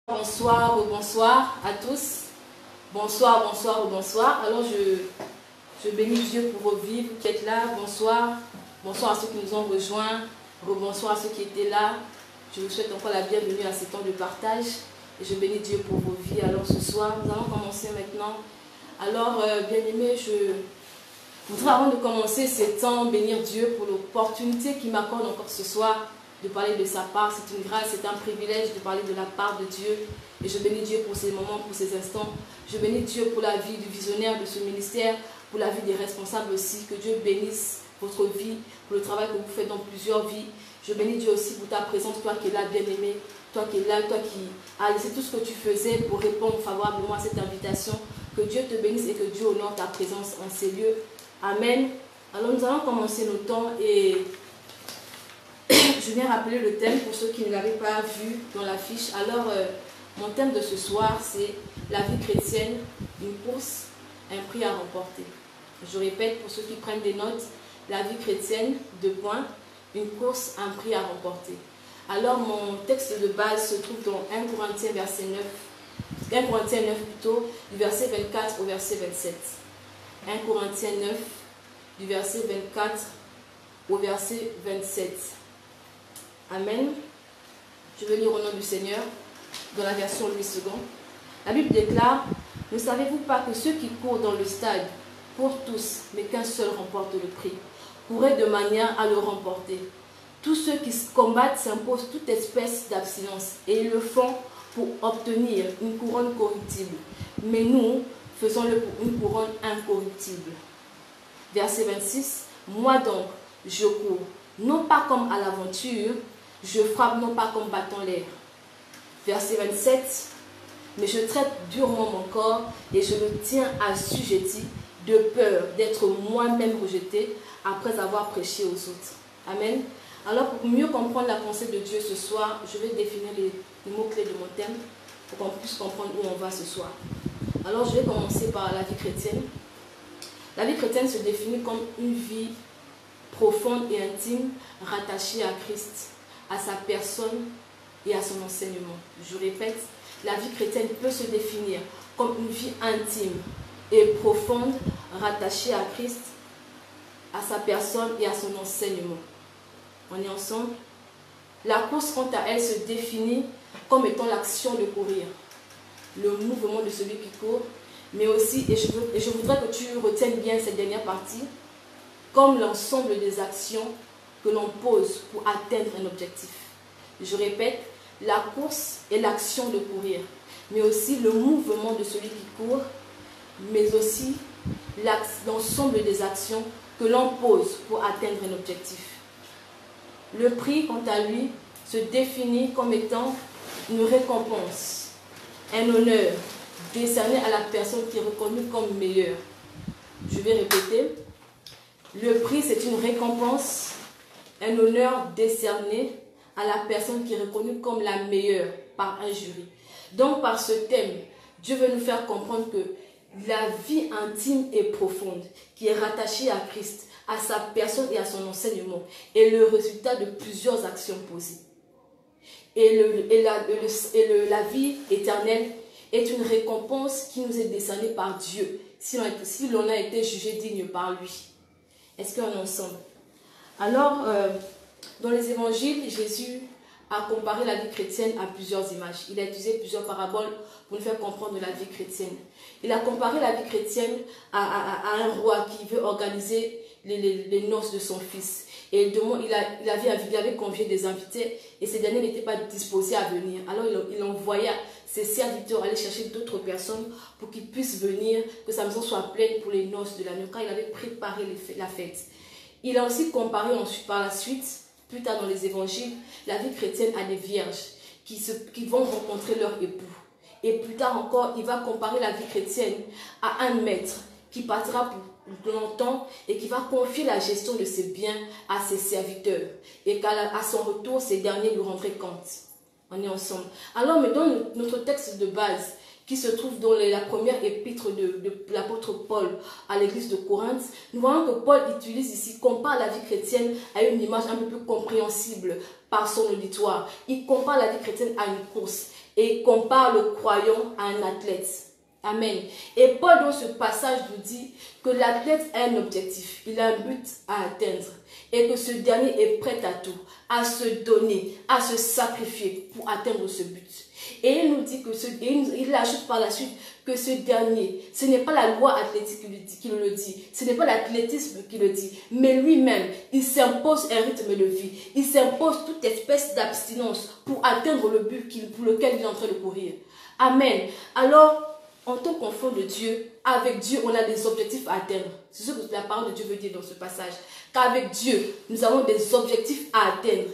Bonsoir ou bonsoir à tous. Bonsoir, bonsoir ou bonsoir. Alors je bénis Dieu pour vos vies, vous qui êtes là. Bonsoir. Bonsoir à ceux qui nous ont rejoints. Bonsoir à ceux qui étaient là. Je vous souhaite encore la bienvenue à ces temps de partage. Et je bénis Dieu pour vos vies. Alors ce soir, nous allons commencer maintenant. Alors, bien-aimés, je voudrais avant de commencer ces temps bénir Dieu pour l'opportunité qu'il m'accorde encore ce soir de parler de sa part. C'est une grâce, c'est un privilège de parler de la part de Dieu. Et je bénis Dieu pour ces moments, pour ces instants. Je bénis Dieu pour la vie du visionnaire de ce ministère, pour la vie des responsables aussi. Que Dieu bénisse votre vie, pour le travail que vous faites dans plusieurs vies. Je bénis Dieu aussi pour ta présence, toi qui es là, bien-aimé, toi qui es là, toi qui as laissé tout ce que tu faisais pour répondre favorablement à cette invitation. Que Dieu te bénisse et que Dieu honore ta présence en ces lieux. Amen. Alors nous allons commencer nos temps et je viens rappeler le thème pour ceux qui ne l'avaient pas vu dans l'affiche. Alors, mon thème de ce soir, c'est la vie chrétienne, une course, un prix à remporter. Je répète pour ceux qui prennent des notes, la vie chrétienne, 2 points, une course, un prix à remporter. Alors, mon texte de base se trouve dans 1 Corinthiens verset 9, 1 Corinthiens 9 plutôt, du verset 24 au verset 27. 1 Corinthiens 9, du verset 24 au verset 27. Amen. Je vais lire au nom du Seigneur dans la version Louis II. La Bible déclare: ne savez-vous pas que ceux qui courent dans le stade courent tous, mais qu'un seul remporte le prix? Courez de manière à le remporter. Tous ceux qui se combattent s'imposent toute espèce d'abstinence et ils le font pour obtenir une couronne corruptible. Mais nous, faisons-le pour une couronne incorruptible. Verset 26. Moi donc, je cours, non pas comme à l'aventure, je frappe non pas comme battant l'air. Verset 27. Mais je traite durement mon corps et je le tiens assujetti de peur d'être moi-même rejeté après avoir prêché aux autres. Amen. Alors pour mieux comprendre la pensée de Dieu ce soir, je vais définir les mots-clés de mon thème pour qu'on puisse comprendre où on va ce soir. Alors je vais commencer par la vie chrétienne. La vie chrétienne se définit comme une vie profonde et intime, rattachée à Christ, à sa personne et à son enseignement. Je répète, la vie chrétienne peut se définir comme une vie intime et profonde, rattachée à Christ, à sa personne et à son enseignement. On est ensemble? La course, quant à elle, se définit comme étant l'action de courir, le mouvement de celui qui court, mais aussi, et je voudrais que tu retiennes bien cette dernière partie, comme l'ensemble des actions que l'on pose pour atteindre un objectif. Je répète, la course est l'action de courir, mais aussi le mouvement de celui qui court, mais aussi l'ensemble des actions que l'on pose pour atteindre un objectif. Le prix, quant à lui, se définit comme étant une récompense, un honneur décerné à la personne qui est reconnue comme meilleure. Je vais répéter. Le prix, c'est une récompense, un honneur décerné à la personne qui est reconnue comme la meilleure par un jury. Donc, par ce thème, Dieu veut nous faire comprendre que la vie intime et profonde qui est rattachée à Christ, à sa personne et à son enseignement, est le résultat de plusieurs actions posées. La vie éternelle est une récompense qui nous est décernée par Dieu, si l'on a été jugé digne par lui. Est-ce qu'on est ensemble? Alors, dans les évangiles, Jésus a comparé la vie chrétienne à plusieurs images. Il a utilisé plusieurs paraboles pour nous faire comprendre la vie chrétienne. Il a comparé la vie chrétienne à un roi qui veut organiser les noces de son fils. Et il avait convié des invités et ces derniers n'étaient pas disposés à venir. Alors il envoya ses serviteurs aller chercher d'autres personnes pour qu'ils puissent venir, que sa maison soit pleine pour les noces de l'agneau, car il avait préparé la fête. Il a aussi comparé ensuite, par la suite, plus tard dans les évangiles, la vie chrétienne à des vierges qui vont rencontrer leur époux. Et plus tard encore, il va comparer la vie chrétienne à un maître qui partira pour longtemps et qui va confier la gestion de ses biens à ses serviteurs. Et qu'à son retour, ces derniers lui rendraient compte. On est ensemble. Alors, mais dans notre texte de base, qui se trouve dans la première épître de l'apôtre Paul à l'église de Corinthe, nous voyons que Paul utilise ici, compare la vie chrétienne à une image un peu plus compréhensible par son auditoire. Il compare la vie chrétienne à une course. et compare le croyant à un athlète. Amen. Et Paul dans ce passage nous dit que l'athlète a un objectif, il a un but à atteindre et que ce dernier est prêt à tout, à se donner, à se sacrifier pour atteindre ce but. Et il nous dit que il ajoute par la suite que ce dernier, ce n'est pas la loi athlétique qui le dit, ce n'est pas l'athlétisme qui le dit, mais lui-même, il s'impose un rythme de vie, il s'impose toute espèce d'abstinence pour atteindre le but pour lequel il est en train de courir. Amen. Alors, en tant qu'enfant de Dieu, avec Dieu, on a des objectifs à atteindre. C'est ce que la parole de Dieu veut dire dans ce passage. Qu'avec Dieu, nous avons des objectifs à atteindre.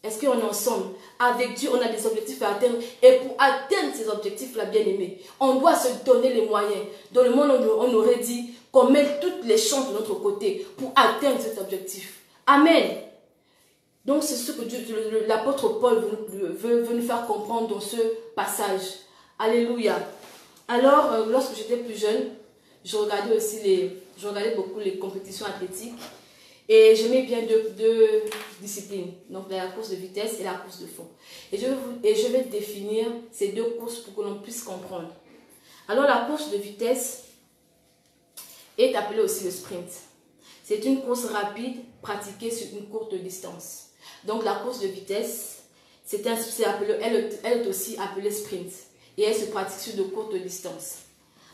Est-ce qu'on est ensemble? Avec Dieu, on a des objectifs à atteindre. Et pour atteindre ces objectifs-là, bien aimés, on doit se donner les moyens. Dans le monde, on aurait dit qu'on met toutes les chances de notre côté pour atteindre cet objectif. Amen. Donc, c'est ce que l'apôtre Paul veut nous faire comprendre dans ce passage. Alléluia. Alors, lorsque j'étais plus jeune, je regardais beaucoup les compétitions athlétiques et j'aimais bien deux disciplines, donc la course de vitesse et la course de fond. Et je vais définir ces deux courses pour que l'on puisse comprendre. Alors, la course de vitesse est appelée aussi le sprint. C'est une course rapide pratiquée sur une courte distance. Donc, la course de vitesse, elle est aussi appelée sprint. Et elle se pratique sur de courtes distances.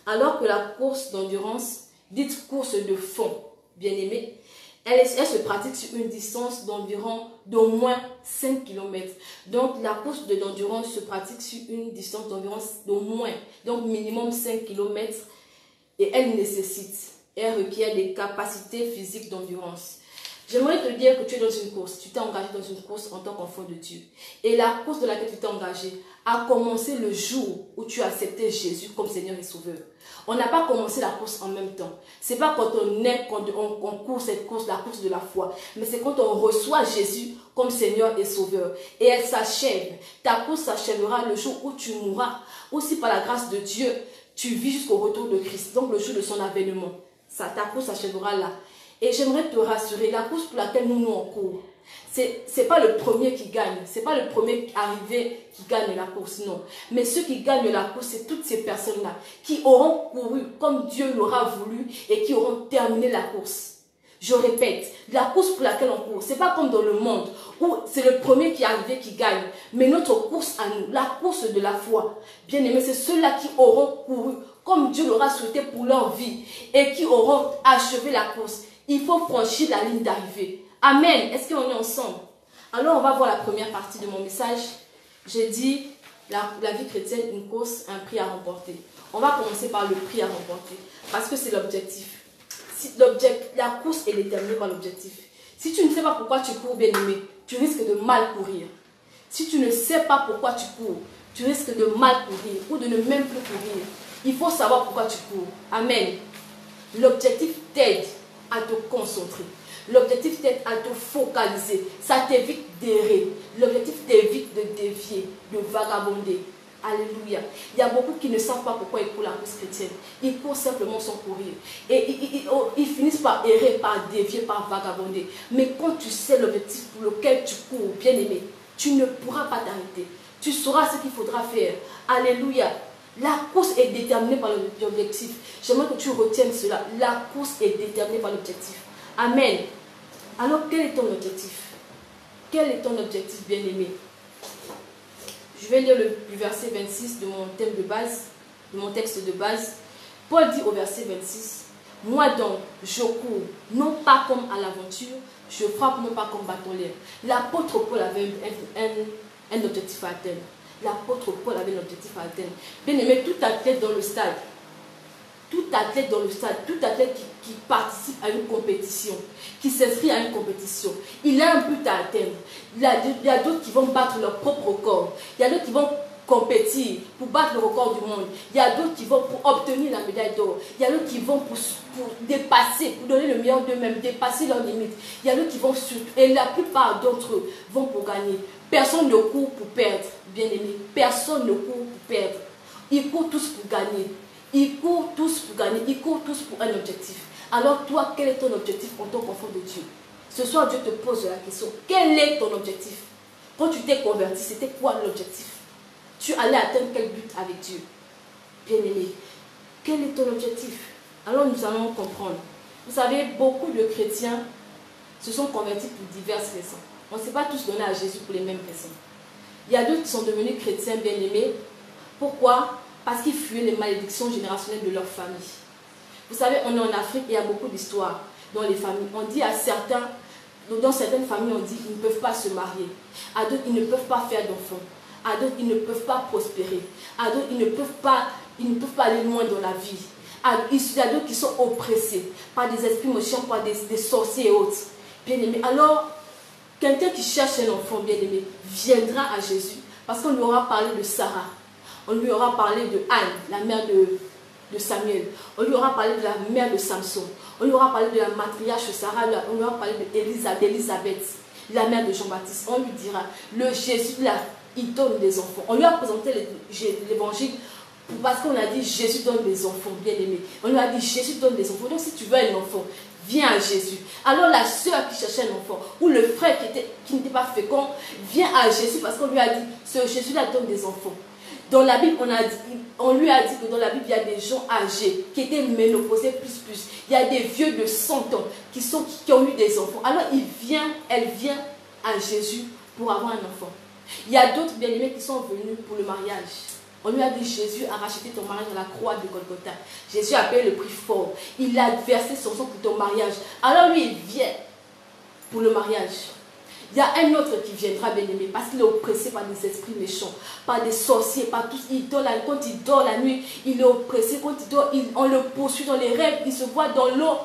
Alors que la course d'endurance, dite course de fond, bien aimée, elle se pratique sur une distance d'au moins 5 km. Donc la course d'endurance se pratique sur une distance d'environ d'au moins, donc minimum 5 km. Et elle requiert des capacités physiques d'endurance. J'aimerais te dire que tu es dans une course, tu t'es engagé dans une course en tant qu'enfant de Dieu. Et la course dans laquelle tu t'es engagé a commencé le jour où tu as accepté Jésus comme Seigneur et Sauveur. On n'a pas commencé la course en même temps. C'est pas quand on naît, quand on court cette course, la course de la foi. Mais c'est quand on reçoit Jésus comme Seigneur et Sauveur. Et elle s'achève. Ta course s'achèvera le jour où tu mourras. Aussi par la grâce de Dieu, tu vis jusqu'au retour de Christ. Donc le jour de son avènement. Ta course s'achèvera là. Et j'aimerais te rassurer, la course pour laquelle nous on court, c'est pas le premier qui gagne, c'est pas le premier arrivé qui gagne la course, non. Mais ceux qui gagnent la course, c'est toutes ces personnes-là qui auront couru comme Dieu l'aura voulu et qui auront terminé la course. Je répète, la course pour laquelle on court, c'est pas comme dans le monde où c'est le premier qui est arrivé qui gagne. Mais notre course à nous, la course de la foi, bien aimé, c'est ceux-là qui auront couru comme Dieu l'aura souhaité pour leur vie et qui auront achevé la course. Il faut franchir la ligne d'arrivée. Amen. Est-ce qu'on est ensemble? Alors, on va voir la première partie de mon message. J'ai dit, la vie chrétienne, une course, un prix à remporter. On va commencer par le prix à remporter. Parce que c'est l'objectif. La course est déterminée par l'objectif. Si tu ne sais pas pourquoi tu cours, bien aimé, tu risques de mal courir. Si tu ne sais pas pourquoi tu cours, tu risques de mal courir ou de ne même plus courir. Il faut savoir pourquoi tu cours. Amen. L'objectif t'aide à te concentrer. L'objectif t'aide à te focaliser. Ça t'évite d'errer. L'objectif t'évite de dévier, de vagabonder. Alléluia. Il y a beaucoup qui ne savent pas pourquoi ils courent la course chrétienne. Ils courent simplement sans courir. Et ils finissent par errer, par dévier, par vagabonder. Mais quand tu sais l'objectif pour lequel tu cours, bien aimé, tu ne pourras pas t'arrêter. Tu sauras ce qu'il faudra faire. Alléluia. La course est déterminée par l'objectif. J'aimerais que tu retiennes cela. La course est déterminée par l'objectif. Amen. Alors, quel est ton objectif? Quel est ton objectif, bien-aimé? Je vais lire le verset 26 de mon thème de base, de mon texte de base. Paul dit au verset 26, « Moi donc, je cours, non pas comme à l'aventure, je frappe non pas comme bâton-l'air. » L'apôtre Paul avait un objectif à atteindre. L'apôtre Paul avait l'objectif à atteindre. Bien aimé, tout athlète dans le stade, tout athlète qui participe à une compétition, qui s'inscrit à une compétition, il a un but à atteindre. Il y a d'autres qui vont battre leur propre record. Il y a d'autres qui vont compétir pour battre le record du monde. Il y a d'autres qui vont pour obtenir la médaille d'or. Il y a d'autres qui vont pour dépasser, pour donner le meilleur d'eux-mêmes, dépasser leurs limites. Il y a d'autres qui vont et la plupart d'entre eux vont pour gagner. Personne ne court pour perdre, bien aimé. Personne ne court pour perdre. Ils courent tous pour gagner. Ils courent tous pour gagner. Ils courent tous pour un objectif. Alors toi, quel est ton objectif en tant qu'enfant de Dieu? Ce soir, Dieu te pose la question. Quel est ton objectif? Quand tu t'es converti, c'était quoi l'objectif? Tu allais atteindre quel but avec Dieu? Bien-aimé, quel est ton objectif? Alors nous allons comprendre. Vous savez, beaucoup de chrétiens se sont convertis pour diverses raisons. On ne s'est pas tous donnés à Jésus pour les mêmes raisons. Il y a d'autres qui sont devenus chrétiens bien-aimés. Pourquoi? Parce qu'ils fuyaient les malédictions générationnelles de leur famille. Vous savez, on est en Afrique et il y a beaucoup d'histoires dans les familles. On dit à certains, dans certaines familles, on dit qu'ils ne peuvent pas se marier. À d'autres, ils ne peuvent pas faire d'enfants. À d'autres, ils ne peuvent pas prospérer. À d'autres, ils ne peuvent pas aller loin dans la vie. Il y a d'autres qui sont oppressés par des esprits méchants, par des sorciers et autres. Bien-aimés, alors, quelqu'un qui cherche un enfant bien-aimé viendra à Jésus parce qu'on lui aura parlé de Sarah. On lui aura parlé de Anne, la mère de Samuel. On lui aura parlé de la mère de Samson. On lui aura parlé de la matriarche Sarah. On lui aura parlé d'Élisabeth, la mère de Jean-Baptiste. On lui dira, le Jésus là, il donne des enfants. On lui a présenté l'évangile parce qu'on a dit Jésus donne des enfants, bien-aimés. On lui a dit Jésus donne des enfants. Donc si tu veux un enfant, viens à Jésus. Alors la soeur qui cherchait un enfant, ou le frère qui n'était pas fécond, vient à Jésus parce qu'on lui a dit, ce Jésus-là donne des enfants. Dans la Bible, on lui a dit que dans la Bible, il y a des gens âgés qui étaient ménopausés plus. Il y a des vieux de 100 ans qui ont eu des enfants. Alors elle vient à Jésus pour avoir un enfant. Il y a d'autres bien-aimés qui sont venus pour le mariage. On lui a dit, Jésus a racheté ton mariage à la croix de Golgotha. Jésus a payé le prix fort. Il a versé son sang pour ton mariage. Alors lui, il vient pour le mariage. Il y a un autre qui viendra, bien-aimé, parce qu'il est oppressé par des esprits méchants, par des sorciers, par tous. Quand il dort la nuit, il est oppressé. Quand il dort, on le poursuit dans les rêves, il se voit dans l'eau.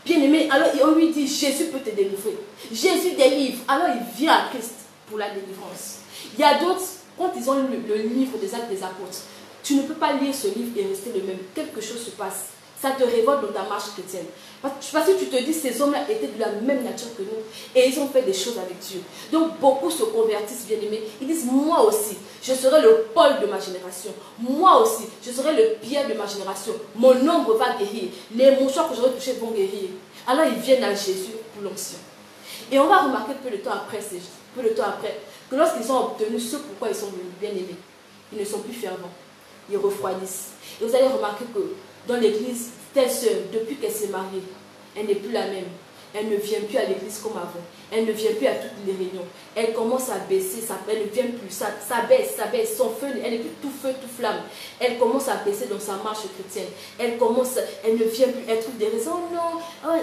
Bien-aimé, alors on lui dit, Jésus peut te délivrer. Jésus délivre. Alors il vient à Christ pour la délivrance. Il y a d'autres, quand ils ont lu le livre des Actes des Apôtres, tu ne peux pas lire ce livre et rester le même. Quelque chose se passe. Ça te révolte dans ta marche chrétienne. Parce que tu te dis, ces hommes-là étaient de la même nature que nous. Et ils ont fait des choses avec Dieu. Donc beaucoup se convertissent, bien-aimés. Ils disent, moi aussi, je serai le Paul de ma génération. Moi aussi, je serai le Pierre de ma génération. Mon ombre va guérir. Les mouchoirs que j'aurai touchés vont guérir. Alors ils viennent à Jésus pour l'onction. Et on va remarquer peu de temps après, que lorsqu'ils ont obtenu ce pourquoi ils sont venus, bien-aimés, ils ne sont plus fervents. Ils refroidissent. Et vous allez remarquer que dans l'église, telle sœur, depuis qu'elle s'est mariée, elle n'est plus la même. Elle ne vient plus à l'église comme avant. Elle ne vient plus à toutes les réunions. Elle commence à baisser, elle ne vient plus. Ça baisse, son feu, elle n'est plus tout feu, tout flamme. Elle commence à baisser dans sa marche chrétienne. Elle ne vient plus, elle trouve des raisons. Oh non, oh,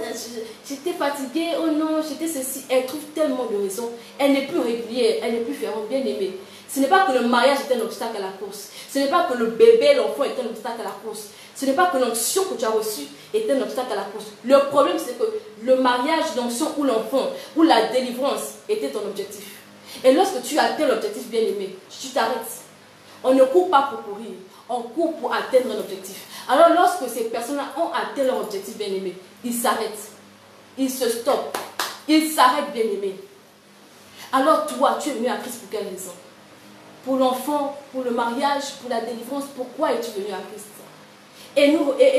j'étais fatiguée, oh non, j'étais ceci. Elle trouve tellement de raisons. Elle n'est plus régulière, elle n'est plus fervente, bien aimée. Ce n'est pas que le mariage est un obstacle à la course. Ce n'est pas que le bébé, l'enfant est un obstacle à la course. Ce n'est pas que l'onction que tu as reçue est un obstacle à la course. Le problème, c'est que le mariage, l'onction ou l'enfant ou la délivrance était ton objectif. Et lorsque tu atteins l'objectif bien aimé, tu t'arrêtes. On ne court pas pour courir, on court pour atteindre un objectif. Alors lorsque ces personnes-là ont atteint leur objectif bien aimé, ils s'arrêtent. Ils se stoppent. Ils s'arrêtent bien aimé. Alors toi, tu es venu à Christ pour quelle raison? Pour l'enfant, pour le mariage, pour la délivrance, pourquoi es-tu venu à Christ? Et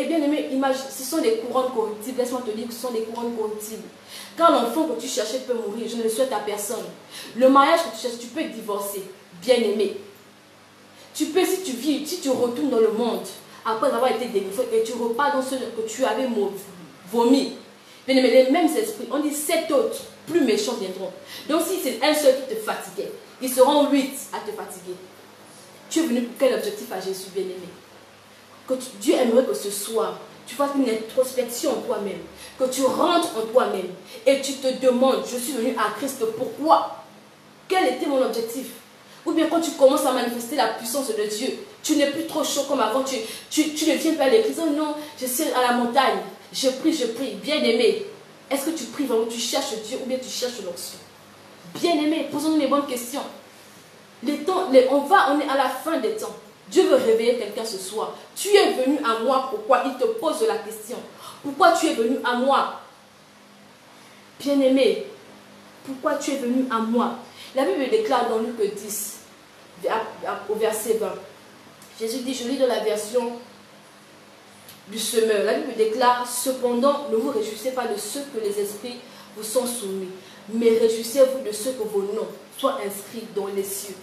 bien aimé, imagine, ce sont des couronnes corruptibles. Laisse-moi te dire que ce sont des couronnes corruptibles. Quand l'enfant que tu cherchais peut mourir, je ne le souhaite à personne. Le mariage que tu cherches, tu peux divorcer. Bien aimé. Tu peux, si tu retournes dans le monde, après avoir été délivré, et tu repars dans ce que tu avais vomi. Bien aimé, les mêmes esprits, on dit 7 autres, plus méchants viendront. Donc si c'est un seul qui te fatiguait, ils seront 8 à te fatiguer. Tu es venu pour quel objectif à Jésus, bien aimé? Que Dieu aimerait que ce soir, tu fasses une introspection en toi-même, que tu rentres en toi-même et tu te demandes, je suis venu à Christ, pourquoi? Quel était mon objectif? Ou bien quand tu commences à manifester la puissance de Dieu, tu n'es plus trop chaud comme avant, tu ne viens pas à l'église, oh non, je suis à la montagne, je prie, bien aimé. Est-ce que tu pries vraiment, tu cherches Dieu ou bien tu cherches l'onction? Bien aimé, posons-nous les bonnes questions. On est à la fin des temps. Dieu veut réveiller quelqu'un ce soir. Tu es venu à moi, pourquoi? Il te pose la question. Pourquoi tu es venu à moi? Bien-aimé, pourquoi tu es venu à moi? La Bible déclare dans Luc 10, au verset 20. Jésus dit, je lis dans la version du semeur. La Bible déclare, cependant, ne vous réjouissez pas de ceux que les esprits vous sont soumis, mais réjouissez-vous de ceux que vos noms soient inscrits dans les cieux.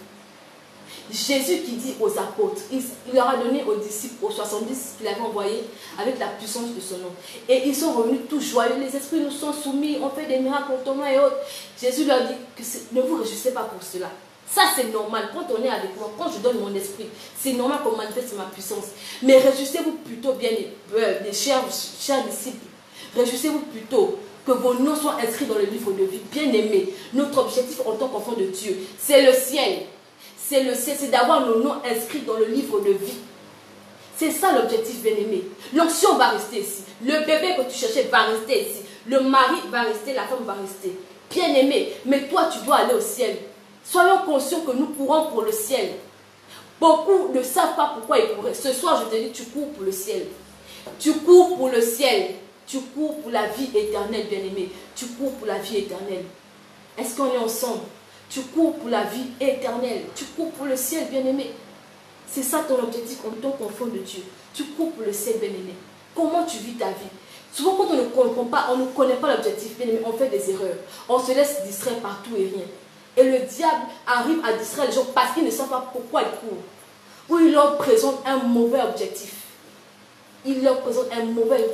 Jésus qui dit aux apôtres, il leur a donné aux disciples, aux 70 qu'il avait envoyés, avec la puissance de son nom. Et ils sont revenus tous joyeux, les esprits nous sont soumis, on fait des miracles en ton nom et autres. Jésus leur dit que ne vous réjouissez pas pour cela. Ça c'est normal, quand on est avec moi, quand je donne mon esprit, c'est normal qu'on manifeste ma puissance. Mais réjouissez-vous plutôt, bien les chers disciples, réjouissez-vous plutôt que vos noms soient inscrits dans le livre de vie. Bien aimés, notre objectif en tant qu'enfant de Dieu, c'est le ciel. C'est le ciel, c'est d'avoir nos noms inscrits dans le livre de vie. C'est ça l'objectif, bien aimé. L'onction va rester ici. Le bébé que tu cherchais va rester ici. Le mari va rester, la femme va rester. Bien aimé, mais toi tu dois aller au ciel. Soyons conscients que nous courons pour le ciel. Beaucoup ne savent pas pourquoi ils courent. Ce soir, je te dis, tu cours pour le ciel. Tu cours pour le ciel. Tu cours pour la vie éternelle, bien-aimé. Tu cours pour la vie éternelle. Est-ce qu'on est ensemble? Tu cours pour la vie éternelle. Tu cours pour le ciel, bien-aimé. C'est ça ton objectif en tant qu'enfant de Dieu. Tu cours pour le ciel, bien-aimé. Comment tu vis ta vie? Souvent, quand on ne comprend pas, on ne connaît pas l'objectif, bien-aimé, on fait des erreurs. On se laisse distraire par tout et rien. Et le diable arrive à distraire les gens parce qu'ils ne savent pas pourquoi ils courent. Ou il leur présente un mauvais objectif. Il leur présente un mauvais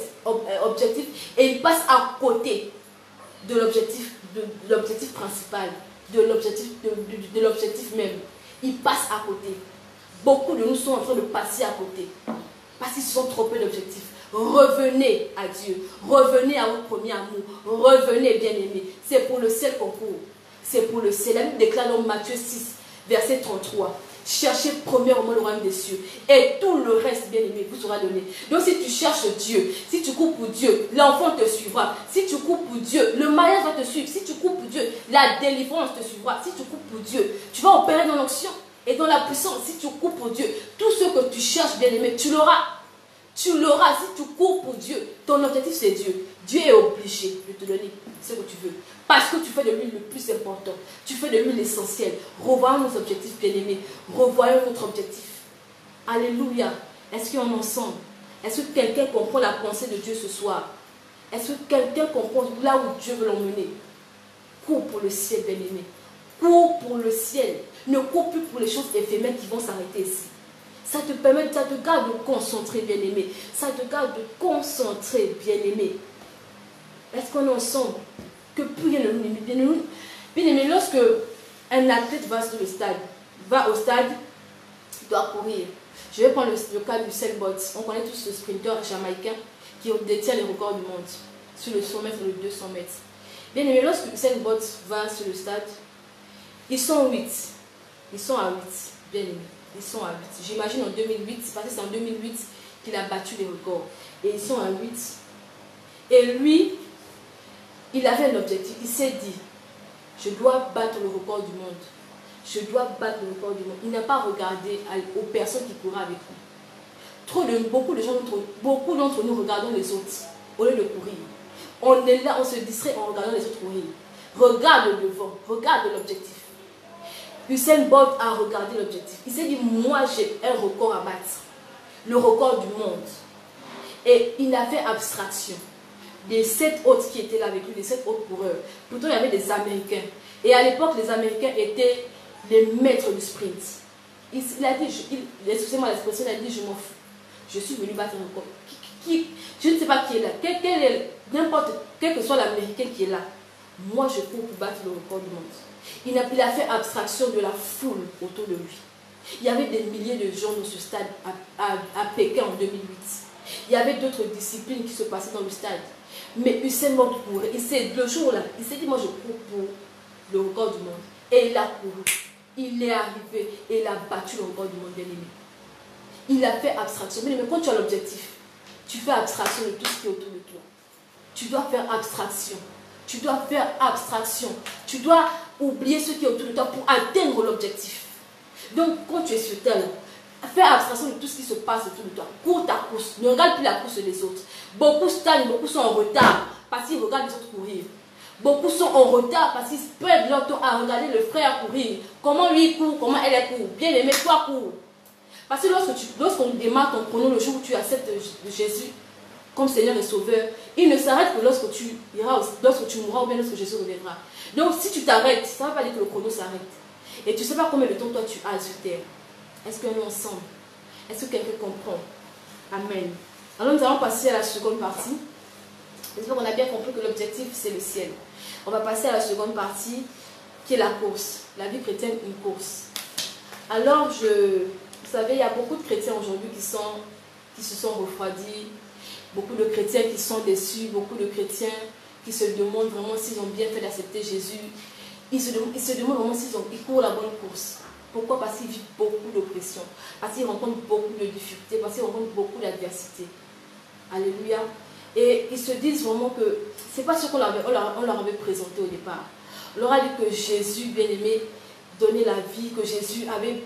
objectif et il passe à côté de l'objectif principal, de l'objectif même. Il passe à côté. Beaucoup de nous sont en train de passer à côté parce qu'ils se sont trompés d'objectif. Revenez à Dieu, revenez à votre premier amour, revenez bien-aimés. C'est pour le ciel qu'on court. C'est pour le ciel. La Bible déclare dans Matthieu 6, verset 33. Cherchez premièrement le royaume des cieux. Et tout le reste, bien aimé, vous sera donné. Donc si tu cherches Dieu, si tu cours pour Dieu, l'enfant te suivra. Si tu cours pour Dieu, le mariage va te suivre. Si tu cours pour Dieu, la délivrance te suivra. Si tu cours pour Dieu, tu vas opérer dans l'onction et dans la puissance. Si tu cours pour Dieu, tout ce que tu cherches, bien aimé, tu l'auras. Tu l'auras. Si tu cours pour Dieu, ton objectif c'est Dieu. Dieu est obligé de te donner ce que tu veux. Parce que tu fais de lui le plus important. Tu fais de lui l'essentiel. Revoyons nos objectifs, bien-aimés. Revoyons notre objectif. Alléluia. Est-ce qu'on est ensemble? Est-ce que quelqu'un comprend la pensée de Dieu ce soir? Est-ce que quelqu'un comprend là où Dieu veut l'emmener? Cours pour le ciel, bien-aimé. Cours pour le ciel. Ne cours plus pour les choses éphémères qui vont s'arrêter ici. Ça te permet, ça te garde de concentrer, bien-aimé. Ça te garde de concentrer, bien-aimé. Est-ce qu'on est ensemble? Que plus rien ne nous limite. Bien aimé, lorsque un athlète va sur le stade, va au stade, il doit courir. Je vais prendre le cas du Usain Bolt. On connaît tous ce sprinter jamaïcain qui détient les records du monde sur le 100 mètres et le 200 mètres. Bien aimé, lorsque Usain Bolt va sur le stade, ils sont 8. Ils sont à 8. Bien aimé, ils sont à 8. J'imagine en 2008, parce que c'est en 2008 qu'il a battu les records. Et ils sont à 8. Et lui, il avait un objectif, il s'est dit, je dois battre le record du monde. Je dois battre le record du monde. Il n'a pas regardé aux personnes qui couraient avec lui. Beaucoup d'entre nous regardons les autres au lieu de courir. On est là, on se distrait en regardant les autres courir. Regarde le devant, regarde l'objectif. Usain Bolt a regardé l'objectif. Il s'est dit, moi j'ai un record à battre. Le record du monde. Et il a fait abstraction des 7 autres qui étaient là avec lui, les 7 autres coureurs. Plutôt, il y avait des Américains. Et à l'époque, les Américains étaient les maîtres du sprint. Il a dit, excusez-moi l'expression, il a dit, je m'en fous. Je suis venu battre un record. Je ne sais pas qui est là. Quel que soit l'Américain qui est là. Moi, je cours pour battre le record du monde. Il a fait abstraction de la foule autour de lui. Il y avait des milliers de gens dans ce stade à Pékin en 2008. Il y avait d'autres disciplines qui se passaient dans le stade. Mais Usain Bolt courait. Le jour-là, il s'est dit, moi je cours pour le record du monde. Et il a couru. Il est arrivé et il a battu le record du monde, bien aimé. Il a fait abstraction. Mais quand tu as l'objectif, tu fais abstraction de tout ce qui est autour de toi. Tu dois faire abstraction. Tu dois faire abstraction. Tu dois oublier ce qui est autour de toi pour atteindre l'objectif. Donc, quand tu es sur terre, fais abstraction de tout ce qui se passe autour de toi. Cours ta course. Ne regarde plus la course des autres. Beaucoup stagnent, beaucoup sont en retard parce qu'ils regardent les autres courir. Beaucoup sont en retard parce qu'ils perdent leur temps à regarder le frère courir. Comment lui court, comment elle court. Bien aimé, toi cours. Parce que lorsqu'on démarre ton chrono le jour où tu acceptes Jésus comme Seigneur et Sauveur, il ne s'arrête que lorsque tu mourras ou bien lorsque Jésus reviendra. Donc si tu t'arrêtes, ça ne veut pas dire que le chrono s'arrête. Et tu ne sais pas combien de temps toi tu as sur terre. Est-ce qu'on est ensemble? Est-ce que quelqu'un comprend? Amen. Alors nous allons passer à la seconde partie. J'espère qu'on a bien compris que l'objectif c'est le ciel. On va passer à la seconde partie qui est la course. La vie chrétienne, une course. Alors vous savez, il y a beaucoup de chrétiens aujourd'hui qui se sont refroidis. Beaucoup de chrétiens qui sont déçus. Beaucoup de chrétiens qui se demandent vraiment s'ils ont bien fait d'accepter Jésus. Ils se demandent vraiment s'ils courent la bonne course. Pourquoi? Parce qu'ils vivent beaucoup d'oppression. Parce qu'ils rencontrent beaucoup de difficultés. Parce qu'ils rencontrent beaucoup d'adversité. Alléluia. Et ils se disent vraiment que ce n'est pas ce qu'on leur avait présenté au départ. On leur a dit que Jésus, bien-aimé, donnait la vie, que Jésus avait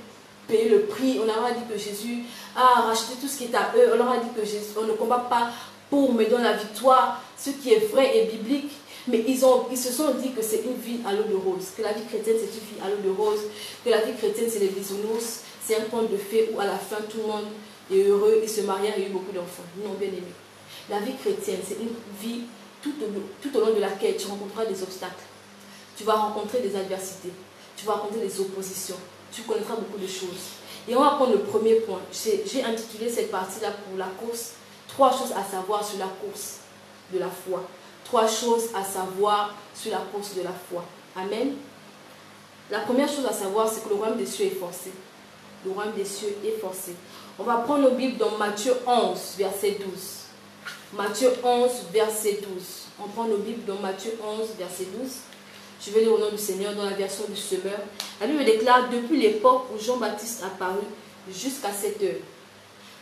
payé le prix. On leur a dit que Jésus a racheté tout ce qui est à eux. On leur a dit que Jésus, on ne combat pas pour me donner la victoire, ce qui est vrai et biblique. Mais ils se sont dit que c'est une vie à l'eau de rose, que la vie chrétienne c'est une vie à l'eau de rose, que la vie chrétienne c'est les bisounours, c'est un conte de fées où à la fin tout le monde est heureux, ils se marient et il y a eu beaucoup d'enfants. Non, bien aimé. La vie chrétienne c'est une vie tout au long de laquelle tu rencontreras des obstacles, tu vas rencontrer des adversités, tu vas rencontrer des oppositions, tu connaîtras beaucoup de choses. Et on va prendre le premier point. J'ai intitulé cette partie-là pour la course, 3 choses à savoir sur la course de la foi. 3 choses à savoir sur la course de la foi. Amen. La première chose à savoir, c'est que le royaume des cieux est forcé. Le royaume des cieux est forcé. On va prendre nos Bibles dans Matthieu 11, verset 12. Matthieu 11, verset 12. On prend nos Bibles dans Matthieu 11, verset 12. Je vais lire au nom du Seigneur dans la version du semeur. La Bible déclare: depuis l'époque où Jean-Baptiste apparut jusqu'à cette heure,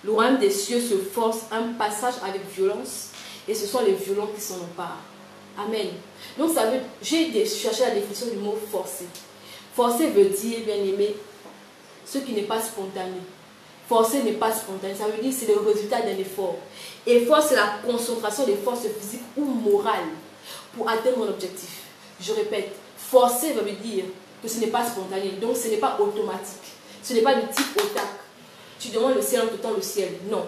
le royaume des cieux se force un passage avec violence. Et ce sont les violents qui s'en emparent. Amen. Donc, j'ai cherché la définition du mot forcer. Forcer veut dire, bien aimé, ce qui n'est pas spontané. Forcer n'est pas spontané. Ça veut dire que c'est le résultat d'un effort. Effort, c'est la concentration des forces physiques ou morales pour atteindre un objectif. Je répète, forcer veut dire que ce n'est pas spontané. Donc, ce n'est pas automatique. Ce n'est pas du type au-tac. Tu demandes le ciel en tout temps le ciel. Non.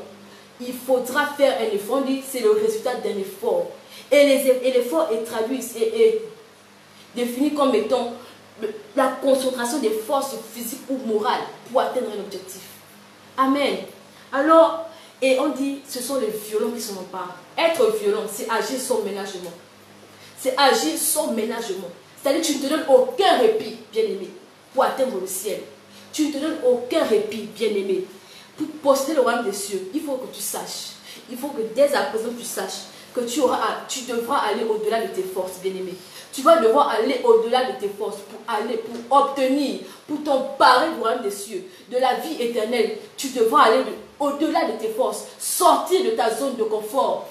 Il faudra faire un effort. On dit que c'est le résultat d'un effort. Et l'effort est traduit et défini comme étant la concentration des forces physiques ou morales pour atteindre un objectif. Amen. Alors, et on dit, ce sont les violents qui s'en emparent. Être violent, c'est agir sans ménagement. C'est agir sans ménagement. C'est-à-dire que tu ne te donnes aucun répit, bien-aimé, pour atteindre le ciel. Tu ne te donnes aucun répit, bien-aimé. Pour posséder le royaume des cieux, il faut que tu saches, il faut que dès à présent tu saches que tu devras aller au-delà de tes forces, bien-aimé. Tu vas devoir aller au-delà de tes forces pour obtenir, pour t'emparer du royaume des cieux, de la vie éternelle. Tu devras aller au-delà de tes forces, sortir de ta zone de confort.